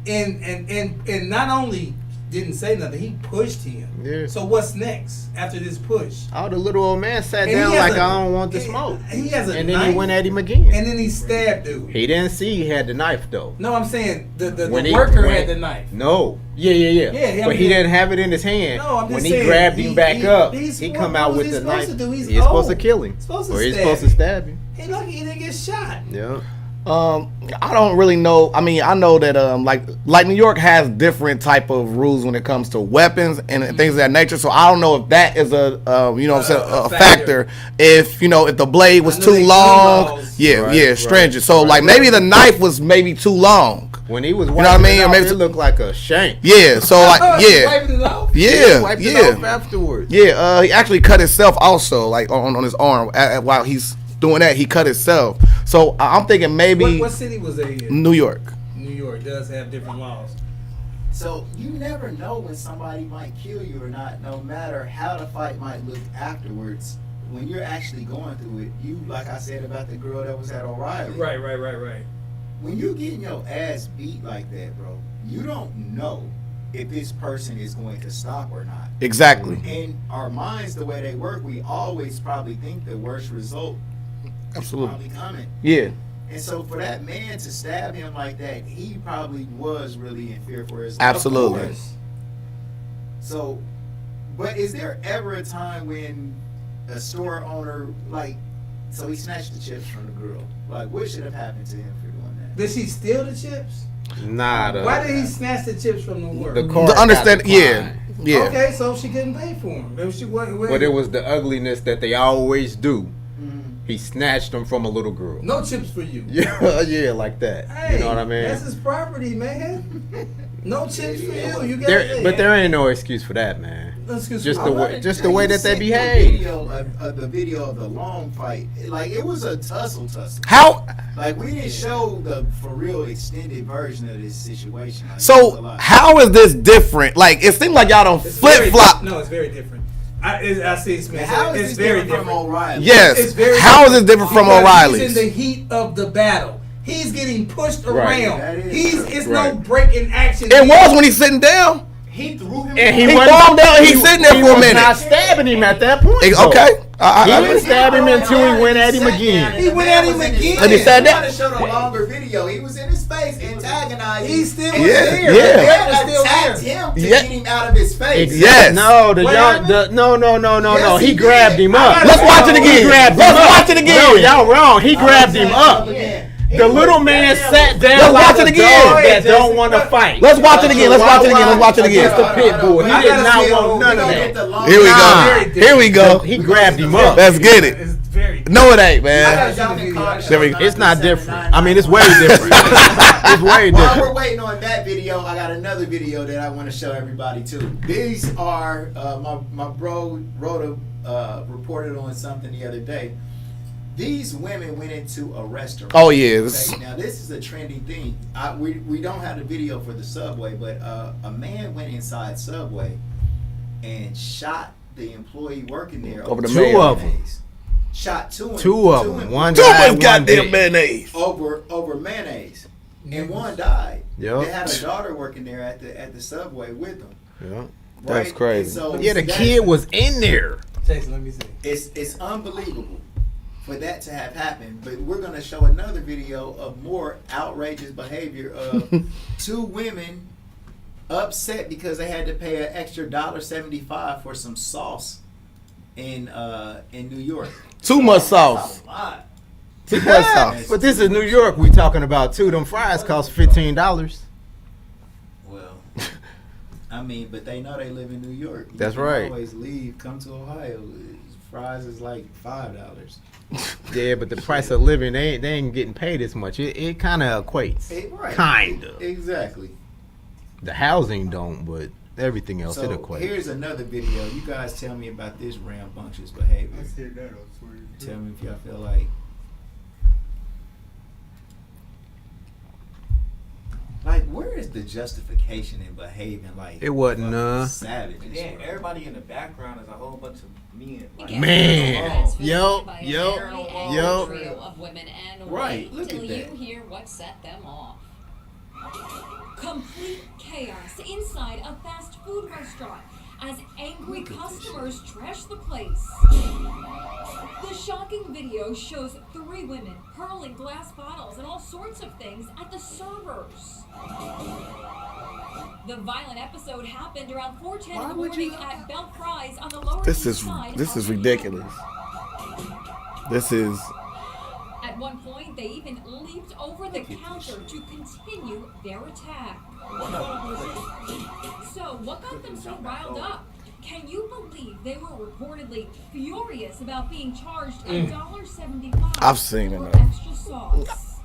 and not only didn't say nothing, he pushed him. Yeah. So what's next after this push? Oh, the little old man sat down like, I don't want the smoke. He has a and knife, then he went at him again. And then he stabbed dude. He didn't see he had the knife though. No, I'm saying the worker had the knife. No. Yeah. But he didn't have it in his hand. No, I'm just when saying, he grabbed him back up, he come out with the knife. He's supposed to kill him. Or he's supposed to stab him. He lucky he didn't get shot. Yeah. I don't really know. I mean, I know that like New York has different type of rules when it comes to weapons and things of that nature. So I don't know if that is a factor. If if the blade was too long, stringent. So like maybe the knife was maybe too long. When he was wiping it off, it looked like a shank. Yeah, so like wiping it off? Yeah, wiped it off afterwards. Yeah, he actually cut himself also, like on his arm while he's doing that. He cut himself. So I'm thinking maybe. What city was they in? New York. New York does have different laws. So you never know when somebody might kill you or not, no matter how the fight might look afterwards. When you're actually going through it, you, like I said about the girl that was at O'Reilly. Right. When you getting your ass beat like that, bro, you don't know if this person is going to stop or not. Exactly. In our minds, the way they work, we always probably think the worst result is probably coming. Yeah. And so for that man to stab him like that, he probably was really in fear for his life. Absolutely. So, but is there ever a time when a store owner, so he snatched the chips from the girl? Like, what should have happened to him for doing that? Did she steal the chips? Nah. Why did he snatch the chips from the work? The car. Yeah. Okay, so she couldn't pay for them. But it was the ugliness that they always do. He snatched them from a little girl. No chips for you. Yeah, like that. Hey, you know what I mean? That's his property, man. No chips for you. But there ain't no excuse for that, man. Just the way that they behave. The video of the long fight, like it was a tussle. How? Like we didn't show the for real extended version of this situation. Like, so how is this different? Like it seems like y'all don't flip flop. No, it's very different. I see it's it's very different from O'Reilly. Yes. It's very how is it different from O'Reilly's? He's in the heat of the battle. He's getting pushed around. It's no break in action. It was when he's sitting down. He threw him. And he calmed down. He's sitting there for a minute. He was not stabbing him at that point. Okay. He didn't stab him until he went at him again. He went at him again. And he said that. I show the longer video. He was in his face, antagonizing. He still was there. Yeah. They attacked him to get him out of his face. Yes. No, no. He grabbed him up. Let's watch it again. Watch it again. No, y'all wrong. He grabbed him up. The little man sat down like a dog that don't want to fight. Let's watch it again. Let's watch it again. Against the pit bull. He did not want none of that. Here we go. He grabbed him up. Let's get it. No, it ain't, man. It's not different. I mean, it's way different. It's way different. While we're waiting on that video, I got another video that I want to show everybody too. These are my bro reported on something the other day. These women went into a restaurant. Oh yeah. Okay, now this is a trendy thing. We don't have the video for the Subway, but a man went inside Subway and shot the employee working there over the two of them. Shot two of them. One died. Too much goddamn mayonnaise. Over mayonnaise, and one died. Yep. They had a daughter working there at the Subway with them. Yeah. Right? That's crazy. So the kid was in there. Jason, let me see. It's unbelievable for that to have happened, but we're going to show another video of more outrageous behavior of two women upset because they had to pay an extra $1.75 for some sauce in New York. Too much sauce. Too much sauce. But this is New York we talking about too. Them fries cost $15. Well, I mean, but they know they live in New York. That's can right. Always leave, come to Ohio. Fries is like $5. Yeah, but the price of living, they ain't getting paid as much. It kind of equates. Right. Kind of. Exactly. The housing don't, but everything else, it equates. Here's another video. You guys tell me about this rambunctious behavior. Let's hear that. Tell me if y'all feel like where is the justification in behaving like it wasn't none. Savage? And then everybody in the background is a whole bunch of men. Man, yo. Of women and right, look at that. You hear what set them off. Complete chaos inside a fast food restaurant as angry customers trash the place. The shocking video shows 3 women hurling glass bottles and all sorts of things at the servers. The violent episode happened around 4:10 in the morning at Bell Fries on the Lower East Side. This is ridiculous. This is. At one point, they even leaped over the counter to continue their attack. So, what got them so riled up? Can you believe they were reportedly furious about being charged $1.75 I've seen it. for extra sauce?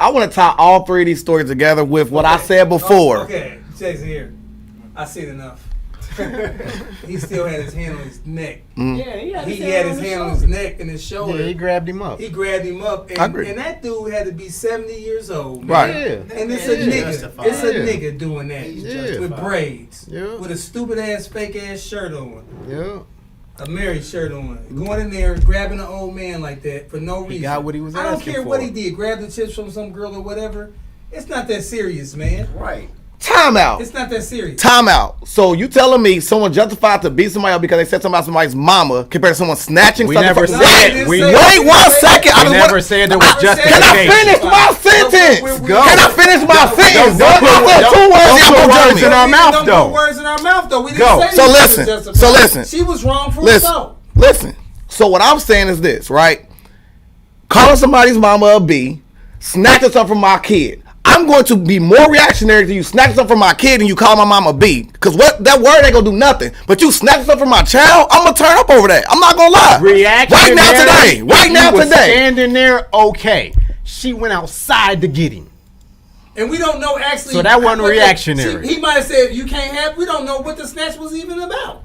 I want to tie all three of these stories together with what I said before. Okay, Jason, here. I seen enough. He still had his hand on his neck. Yeah, he had his hand on his neck and his shoulder. Yeah, he grabbed him up. He grabbed him up, I agree. and that dude had to be 70 years old. Man. Right. Yeah. And it's a nigga. It's a nigga doing that with braids, Yeah. with a stupid ass, fake ass shirt on, Yeah. a married shirt on, going in there grabbing an old man like that for no reason. He got what he was I don't asking care for. what he did. Grab the chips from some girl or whatever. It's not that serious, man. Right. Time out. It's not that serious. Time out. So you telling me someone justified to beat somebody up because they said something about somebody's mama compared to someone snatching We something never from said. Wait 1 second. We never said there was justification. Can I finish my sentence? Go. Can I finish my sentence? Don't put Two words don't put words in our mouth, Don't though. put words in our mouth, though. We didn't Go. say So she was listen. justified. So listen. She was wrongful Listen. assault. Listen. So what I'm saying is this, right? Calling somebody's mama a B, snatching something from my kid. I'm going to be more reactionary to you snatching something from my kid than you call my mama a B. Because what that word ain't gonna do nothing. But you snatching something from my child, I'm gonna turn up over that. I'm not gonna lie. Reactionary. Right now today. Right He now was today. standing there, okay. She went outside to get him. And we don't know actually. So that wasn't what the- reactionary. He might have said you can't have. We don't know what the snatch was even about.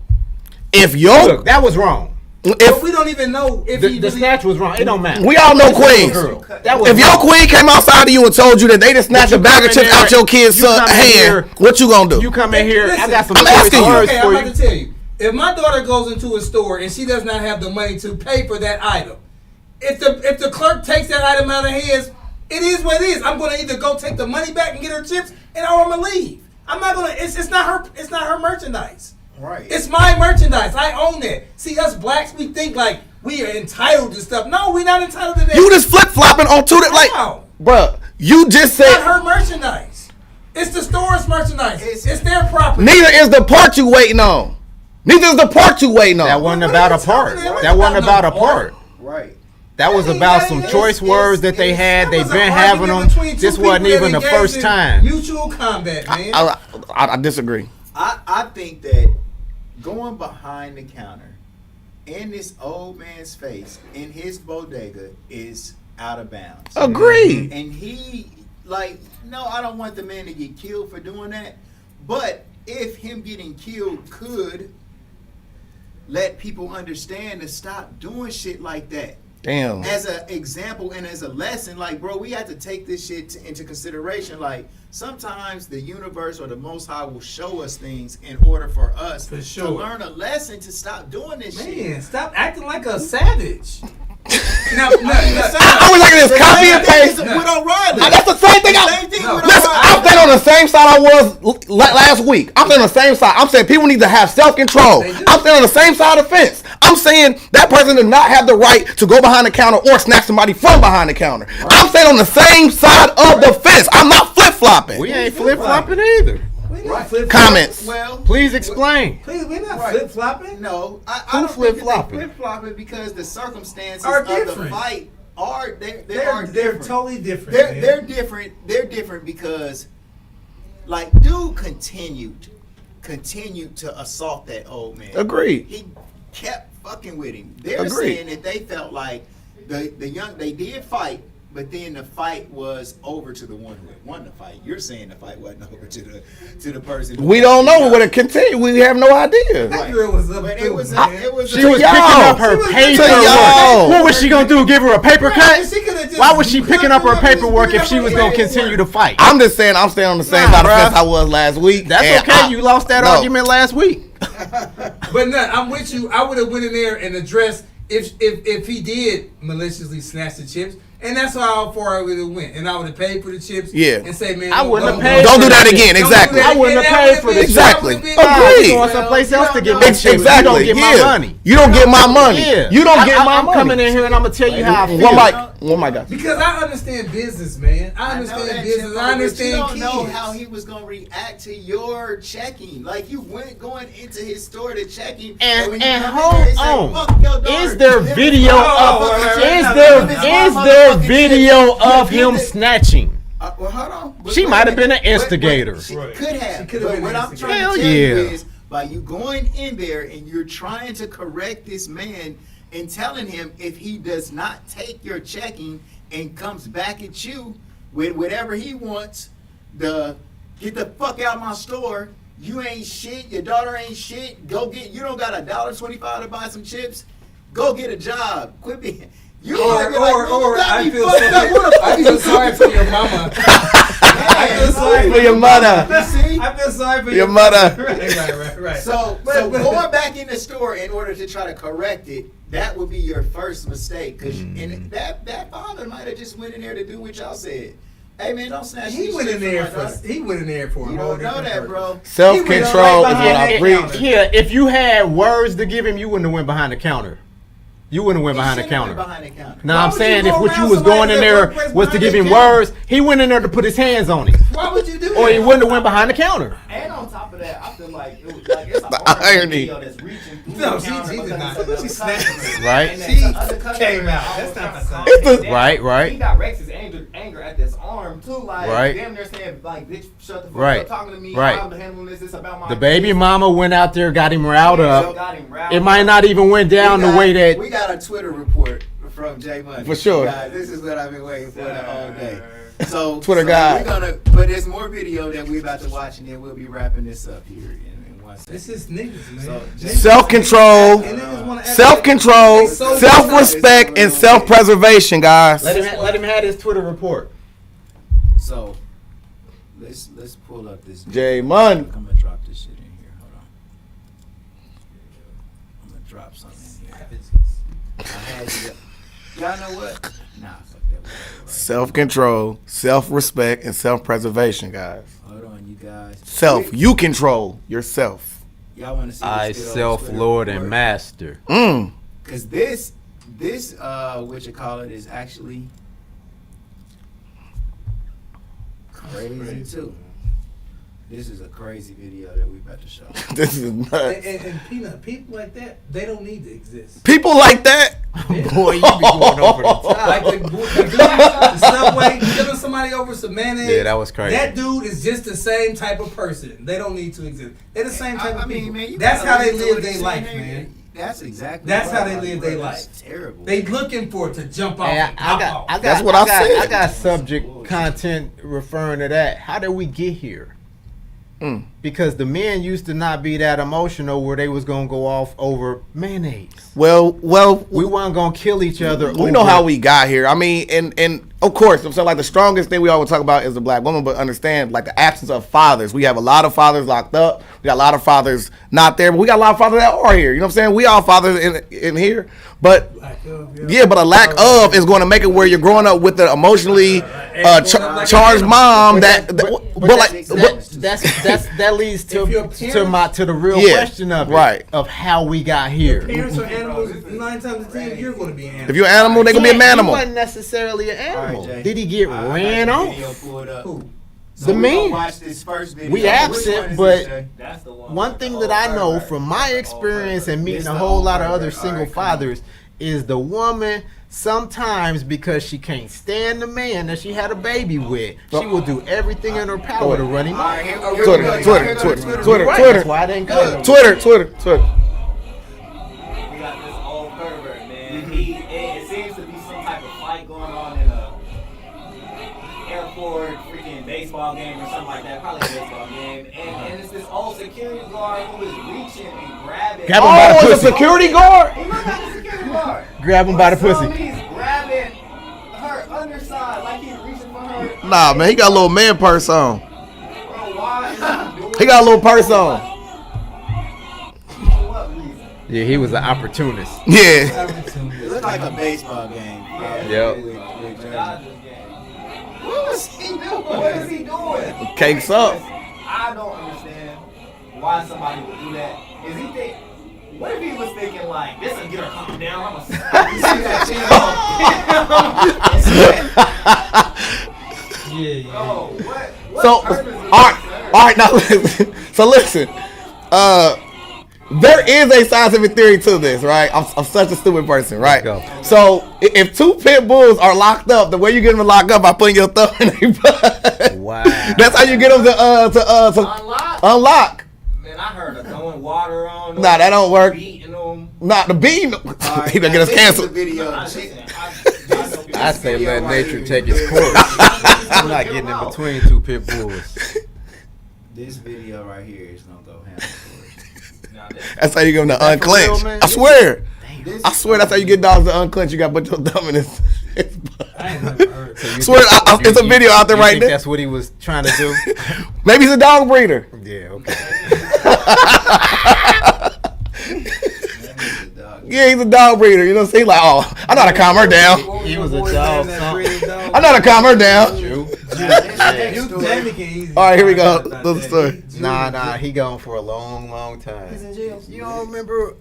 If your Look, that was wrong. But we don't even know if The, he the really- snatch was wrong. It don't matter. we all know queens. That was If your wrong. queen came outside to you and told you that they just snatched a bag of chips out your kid's hand, what you gonna do? You come in here. Listen, I got some I'm choice asking you. words Okay, for I'm you. about to tell you. If my daughter goes into a store and she does not have the money to pay for that item, if the clerk takes that item out of her hands, it is what it is. I'm gonna either go take the money back and get her chips, or I'm gonna leave. I'm not gonna. It's not her. It's not her merchandise. Right. It's my merchandise. I own that. See, us blacks, we think like we are entitled to stuff. No, we're not entitled to that. You just flip flopping on two like, How? bruh. You just It's said not her merchandise. It's the store's merchandise. It's their property. neither is the part you waiting on. Neither is the part you waiting on. That wasn't about a part. That wasn't about a part. Right. That was about some choice words that they had. They've been having them. This wasn't even the first time. Mutual combat, man. I disagree. I think that going behind the counter in this old man's face in his bodega is out of bounds. Agreed. And he, like, no, I don't want the man to get killed for doing that. But if him getting killed could let people understand to stop doing shit like that. Damn. As an example and as a lesson, like, bro, we have to take this shit into consideration. Like, sometimes the universe or the Most High will show us things in order for us to learn a lesson to stop doing this shit. Man, stop acting like a savage. I was looking at this copy and paste. With O'Reilly. That's the same thing. Listen, I'm staying on the same side I was last week. I'm staying on the same side. I'm saying people need to have self-control. I'm staying on the same side of the fence. I'm saying that person does not have the right to go behind the counter or snatch somebody from behind the counter. I'm staying on the same side of the fence. I'm not flip-flopping. We ain't flip-flopping either. Comments. Well, please explain. Please, we're not flip-flopping. No, I Who don't flip-flopping? think flip-flopping because the circumstances Are of the different. fight are they're They're totally different. They're different. They're different because, like, dude continued to assault that old man. Agreed. He kept fucking with him. They're Agreed. saying that they felt like they did fight, but then the fight was over to the one who had won the fight. You're saying the fight wasn't over to the person. Who We don't know what it continued. We have no idea. That girl was up. But it was She was picking up her paperwork. What was she gonna do? Give her a paper cut? Why was she picking up her paperwork if she was gonna continue to fight? I'm just saying I'm staying on the same side of the fence I was last week. That's and okay. You lost that argument last week. But no, I'm with you. I would have went in there and addressed if he did maliciously snatch the chips. And that's how far I would have went. And I would have paid for the chips. Yeah. And say, man, I wouldn't have paid. Don't do that again. Exactly. I wouldn't have paid for this. Exactly. Agreed. Going someplace else to get my chips. Exactly. You don't get my money. You don't get my money. Yeah. You don't get my money. I'm coming in here and I'm gonna tell you how I feel. Well, Mike, Oh my God. Because I understand business, man. I understand business. I understand You don't kids. know how he was gonna react to your checking. Like you went going into his store to checking, and when you And come in there, he hold say, "Fuck your on. daughter." Is there video Is of him snatching? Well, hold on. She might have been an instigator. She could have. She could have But been what an I'm trying Hell to tell you yeah. is, by you going in there and you're trying to correct this man and telling him if he does not take your checking and comes back at you with whatever he wants, get the fuck out of my store. You ain't shit. Your daughter ain't shit. Go get. You don't got $1.25 to buy some chips. Go get a job. Quit being. You Or I feel sorry for your mama. I feel sorry For your mother. You see? I feel sorry for Your mother. Right. So going back in the store in order to try to correct it, that would be your first mistake. Cause and that father might have just went in there to do what y'all said. Hey man, don't snatch. He went in there for a You whole don't know different that, purpose. bro. Self-control is what I preach. Yeah, if you had words to give him, you wouldn't have went behind the counter. You wouldn't have went behind the counter. No, Why I'm would saying you if go what you around was going somebody in at there workplace was to behind give the him counter? words, he went in there to put his hands on him. Why would you do that? Or he wouldn't have went behind the counter. And on top of that, I feel like it was like it's The irony. that's reaching through No, the she counter did because not. it's She a snatched customer. it. Right. And She then the other customer came out. almost That's not the got same. It's the- down. Right. He directs his anger at this arm too, like Right. damn near saying like, bitch, shut the fuck Right. up talking to me. Right. I'm handling this. It's about my The baby mama went out there, got him riled up. Got him riled It might not even went down the way that. We got a Twitter report from J Money. For sure. Guys, this is what I've been waiting for all day. So Twitter guy. But there's more video that we're about to watch, and then we'll be wrapping this up here in 1 second. This is niggas, man. So, Self-control, self-control, self-respect, and self-preservation, guys. Let him have his Twitter report. So let's pull up this. J Money. I'm gonna drop this shit in here. Hold on. I'm gonna drop something in here. I had you. Y'all know what? Nah, fuck that. Self-control, self-respect, and self-preservation, guys. Hold on, you guys. You control yourself. Y'all want to see? I this self Lord and master. Because this what you call it is actually crazy too. This is a crazy video that we about to show. This is nuts. And Peanut, people like that, they don't need to exist. People like that? Boy, you be going over the top. Like the dude at the subway killing somebody over some mayonnaise. Yeah, that was crazy. That dude is just the same type of person. They don't need to exist. They're the same type of people. Man, that's how they listen to live what their he's life, saying, man. That's exactly. That's how right, they live bro. their That's life. terrible. They looking for it to jump off. Hey, and pop off. I got subject content referring to that. How did we get here? Because the men used to not be that emotional where they was gonna go off over mayonnaise. Well, we weren't gonna kill each other. We know how we got here. I mean, and of course, I'm saying like the strongest thing we always talk about is the black woman, but understand like the absence of fathers. We have a lot of fathers locked up. We got a lot of fathers not there, but we got a lot of fathers that are here. You know what I'm saying? We all fathers in here, but yeah, but a lack of is going to make it where you're growing up with an emotionally charged mom that leads to the real question of it, of how we got here. Parents are animals. 9 times out of 10, you're going to be an animal. If you're an animal, they're gonna be an animal. He wasn't necessarily an animal. Right, did he get ran off? Who? The man. Watch this first video. We Which absent, one is but this, Jay? one thing that I know from my experience and meeting a whole lot of other single fathers is the woman sometimes, because she can't stand the man that she had a baby with, she will do everything in her power to run him off. Twitter. That's why I didn't come. Twitter. We got this old pervert, man. It seems to be some type of fight going on in a airport freaking baseball game or something like that. Probably a baseball game. And it's this old security guard who is reaching and grabbing. Grab him by the pussy. Security guard? He looks like a security guard. Grab him by the pussy. He's grabbing her underside like he's reaching for her. Nah, man, he got a little man purse on. Bro, why is he doing He got a little purse on. Yeah, he was an opportunist. Yeah. It looked like a baseball game. Yep. What was he doing? What is he doing? Cakes up. I don't understand why somebody would do that. Is he think What if he was thinking like, this will get her calm down? I'm gonna You see that Yeah. Oh, what So, purpose is all right, now listen. So listen, there is a scientific theory to this, right? I'm such a stupid person, right? So if two pit bulls are locked up, the way you get them to lock up by putting your thumb in their butt. Wow. That's how you get them to unlock. Man, I heard of throwing water on them. Nah, that don't work. Beating them. Nah, the bean. Right, He gonna get us canceled. I say let nature take its course. I'm not getting in between two pit bulls. This video right here is gonna go ham. That's how you get them to Is that for real, unclench. man? I swear. I swear that's how you get dogs to unclench. You got to put your thumb in his butt. I ain't never heard. So you Swear, think- it's a you- video out there you right think now. That's what he was trying to do. Maybe he's a dog breeder. Yeah. Okay. Yeah, he's a dog breeder. You know what I'm saying? Like, oh, I know how to calm her down. He was a dog. I know how to calm her down. True. All right, here we go. Another story. Nah, he gone for a long time. He's in jail. You don't remember?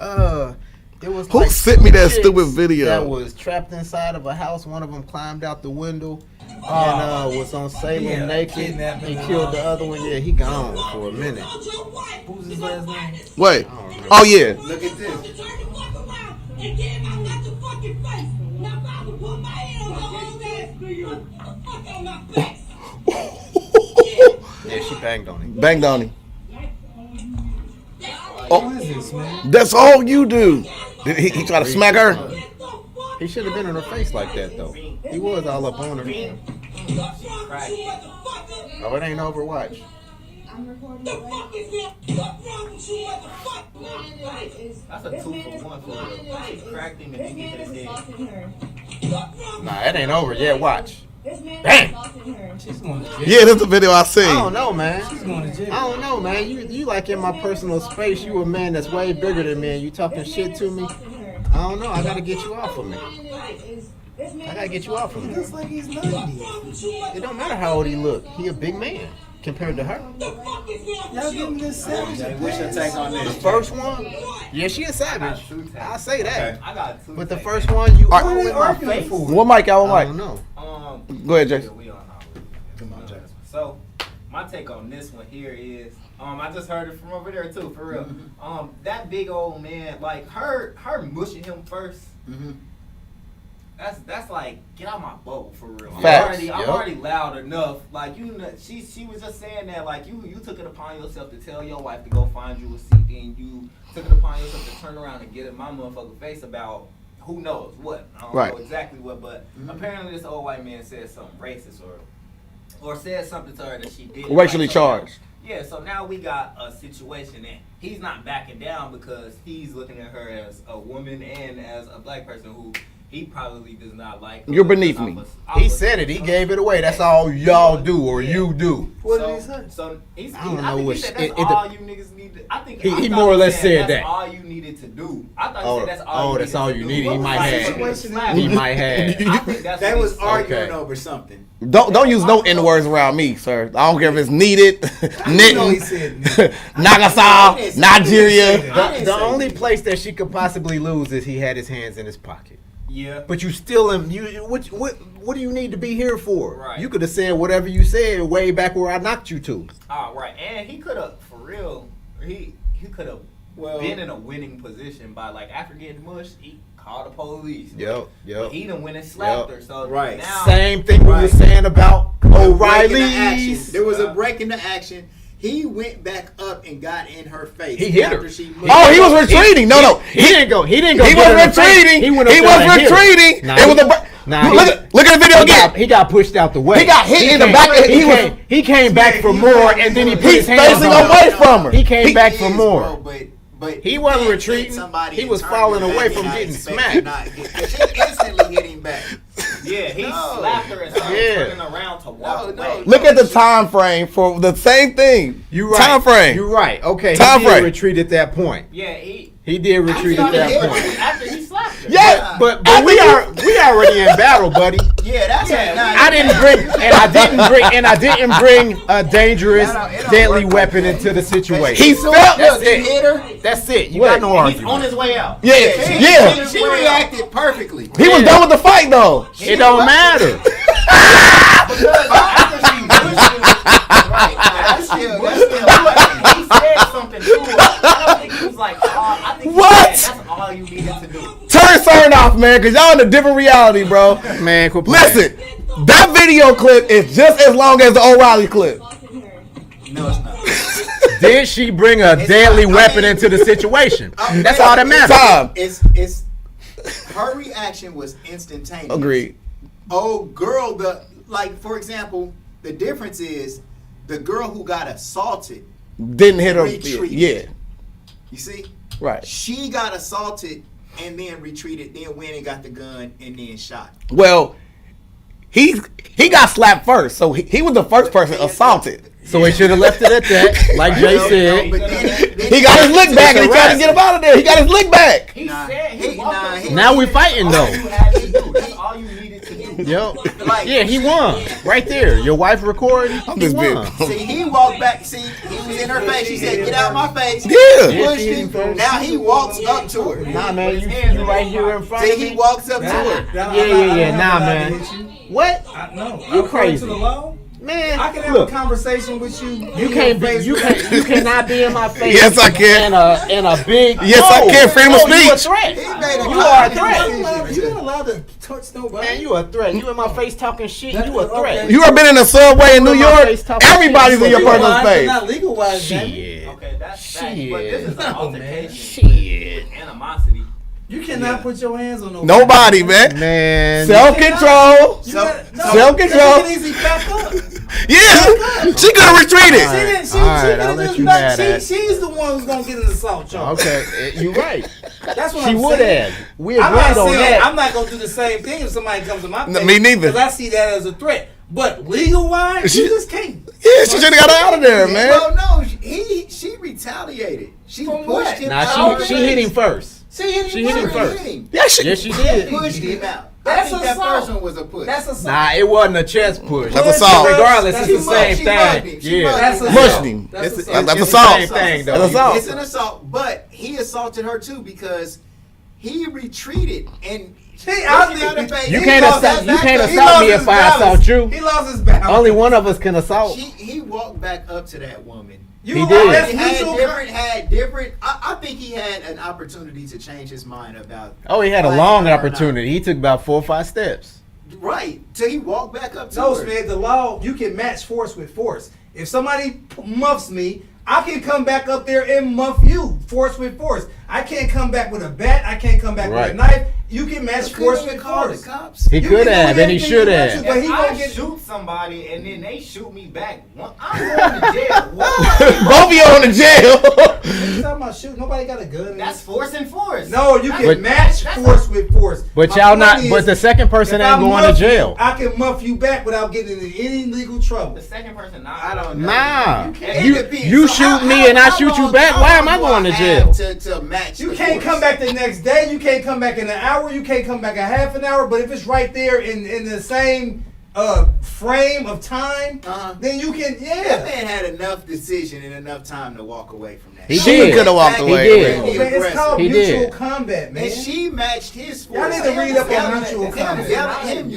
It was Who like sent me that chicks stupid video? that was trapped inside of a house. One of them climbed out the window and was on Salem naked and killed the other one. Yeah, he gone for a minute. Who's his last name? Wait. Oh yeah. Look at this. Yeah, she banged on him. Banged on him. Who is this, man? That's all you do. Did he try to smack her? He should have been in her face like that though. He was all up on her. Oh, it ain't over. Watch. That's a 2-for-1 for real. She cracked him and then he hit his head. Nah, it ain't over yet. Watch. Bang! She's going to jail. Yeah, that's the video I seen. I don't know, man. She's going to jail. I don't know, man. You like in my personal space. You a man that's way bigger than me, and you talking shit to me. I don't know. I gotta get you off of me. I gotta get you off of me. Looks like he's 90. It don't matter how old he look. He a big man compared to her. Y'all give him this savage. What's your take on The this? first one, yeah, she a savage. I'll say that. I got two. But the first one, you All all right. in my face. What mic, y'all? I What don't mic? know. Go ahead, Jason. We all know. Come on, Jason. So, my take on this one here is, I just heard it from over there too, for real. That big old man, like her mushing him first. That's like, get out my boat for real. Facts. I'm already loud enough. Like you know, she was just saying that like you took it upon yourself to tell your wife to go find you a seat, and you took it upon yourself to turn around and get in my motherfucking face about who knows what. I don't know exactly what, but apparently this old white man said something racist or said something to her that she did. Racially charged. Yeah, so now we got a situation that he's not backing down because he's looking at her as a woman and as a black person who he probably does not like. You're beneath me. He said it. He gave it away. That's all y'all do or you do. What did he say? So he's, I don't I know think what he said it- that's it- all you niggas need to. I think He I thought more or less said that's that. all you needed to do. I thought he said that's all. that's all you needed. He might have. have. He might have. I think that's They what was he said. arguing over something. Don't use no N words around me, sir. I don't care if it's needed, know he knitting, said Nagasau, Nigeria. The only place that she could possibly lose is he had his hands in his pocket. Yeah. But you still what do you need to be here for? Right. You could have said whatever you said way back where I knocked you to. Oh, right. And he could have, for real, he could have been in a winning position by, like, after getting mushed, he called the police. Yep. But he done went and slapped her. So now. Same thing we were saying about O'Reilly. There was a break in the action. He went back up and got in her face. He hit her. after she Oh, he was retreating. No. He didn't go. He didn't go. He get was her in the face. retreating. He went He up there was and hit her. retreating. Nah, It was he- a. nah, Look at the video again. He got pushed out the way. He got hit in the back. He came back for more, and then he put He's his hands facing on her. away from her. He came back for more. But He wasn't retreating. He was falling away from getting smacked. She instantly hit him back. Yeah, he slapped her and started turning around to walk away. Look at the time frame for the same thing. You right. Time frame. You're right. Okay. Time he did frame. retreat at that point. Yeah, he He did retreat at that point. After he slapped her. Yeah, but we already in battle, buddy. Yeah, that's I didn't bring a dangerous, deadly weapon into the situation. He felt that's it. Hit her. That's it. You got no He's argument. on his way out. Yeah. She reacted perfectly. He was done with the fight though. It don't matter. That's still. He said something to her. I don't think he was like, I think that's all you needed to do. Turn certain off, man, because y'all in a different reality, bro. Man, quit listen, that video clip is just as long as the O'Reilly clip. No, it's not. Did she bring a deadly weapon into the situation? That's all that matters. Time. It's her reaction was instantaneous. Agreed. Oh, girl, for example, the difference is the girl who got assaulted Didn't hit her. retreated. Yeah. You see? Right. She got assaulted and then retreated, then went and got the gun and then shot. Well, he got slapped first, so he was the first person assaulted. So he should have left it at that, like Jay said. He got his lick back and he tried to get him out of there. He got his lick back. He said he Now we fighting though. That's all you needed to do. Yo, yeah, he won right there. Your wife recording. He won. See, he walked back. See, he was in her face. She said, "Get out my face." Yeah. Pushed him. Now he walks up to her. Nah, man, you right here in front of See, me. he walks up to her. Yeah. Nah, man. What? No, You crazy? To the law? Man, I can have a conversation with you. You cannot be in my face. Yes, I can. In a big. Yes, I can. Freedom of You a speech. threat. He made You are a threat. You're not allowed to touch nobody. Man, you a threat. You in my face talking shit. You a threat. You ever been in a subway in New in my York? face talking Everybody's in your Legalized, person's but face. not legalized. Shit. Okay, that's facts, Shit. but this is an altercation. Shit. Animosity. You cannot put your hands on Nobody, man. Man. Self-control. You Self-control. can easily back up. Yeah. She could have retreated. She's the one who's gonna get an assault charge. Okay, you right. That's what She I'm would saying. have. We I'm agreed not on saying that. I'm not gonna do the same thing if somebody comes to my face. Me neither. Because I see that as a threat. But legal wise, you just can't. Yeah, she should have got her out of there, man. Well, no, she retaliated. She pushed him out. Nah, she hit him first. She hit him first. Yeah, she did. Pushed him out. That's I think that assault. first one was a push. That's assault. Nah, it wasn't a chest push. That's assault. Regardless, That's it's the same thing. Yeah. That's Mushed assault. him. That's That's assault. It's assault. the same thing, though. That's assault. It's an assault, but he assaulted her too because he retreated and You can't assault me if I assault you. He lost his balance. Only one of us can assault. He walked back up to that woman. He did. Had different. I think he had an opportunity to change his mind about. Oh, he had a long opportunity. He took about 4 or 5 steps. Right. Till he walked back up to No, her. man, the law, you can match force with force. If somebody muffs me, I can come back up there and muff you, force with force. I can't come back with a bat. I can't come back with a knife. You can match force with force. He could have, and he should have. But he If won't I get shoot somebody and then they shoot me back, I'm going to jail. Both of you on the jail. You talking about shoot? Nobody got a gun. That's force and force. No, you can match force with force. But My y'all not. point But is, the second person if ain't I going to muff you, jail. I can muff you back without getting into any legal trouble. The second person, not. I don't know. Nah, It you shoot me and I shoot you back. Why am I going to jail? To match You the can't force. come back the next day. You can't come back in an hour. You can't come back a half an hour. But if it's right there in the same frame of time, then you can. That man had enough decision and enough time to walk away from that. He did. Could have walked away. He did. Oh, man, it's called He mutual did. combat, man. And she matched his force. Y'all need to read up on mutual combat. Him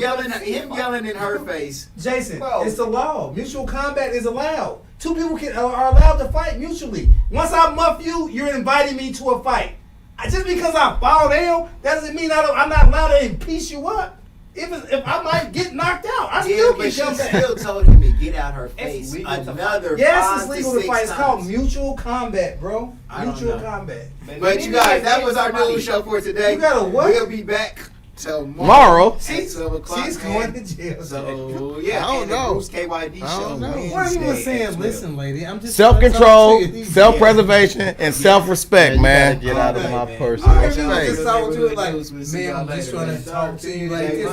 yelling in her face. Jason, it's the law. Mutual combat is allowed. Two people are allowed to fight mutually. Once I muff you, you're inviting me to a fight. Just because I fall down doesn't mean I'm not allowed to piece you up. If I might get knocked out, I still can but she come back. still told him to get out her face. Another Yes, 5 it's legal to to 6 fight. It's called times. mutual combat, bro. I don't Mutual know. combat. But you guys, that was our news show for today. You got a what? We'll be back Tomorrow. at 12 o'clock. She's going to jail. So yeah, I don't and the know. Bruce KYD I show. don't know. What are you Wednesday saying? at 12. Listen, lady, I'm just Self-control, self-preservation, and self-respect, man. Get out of my I personal heard you space. just talking to it like, man, I'm just trying to talk to you like this.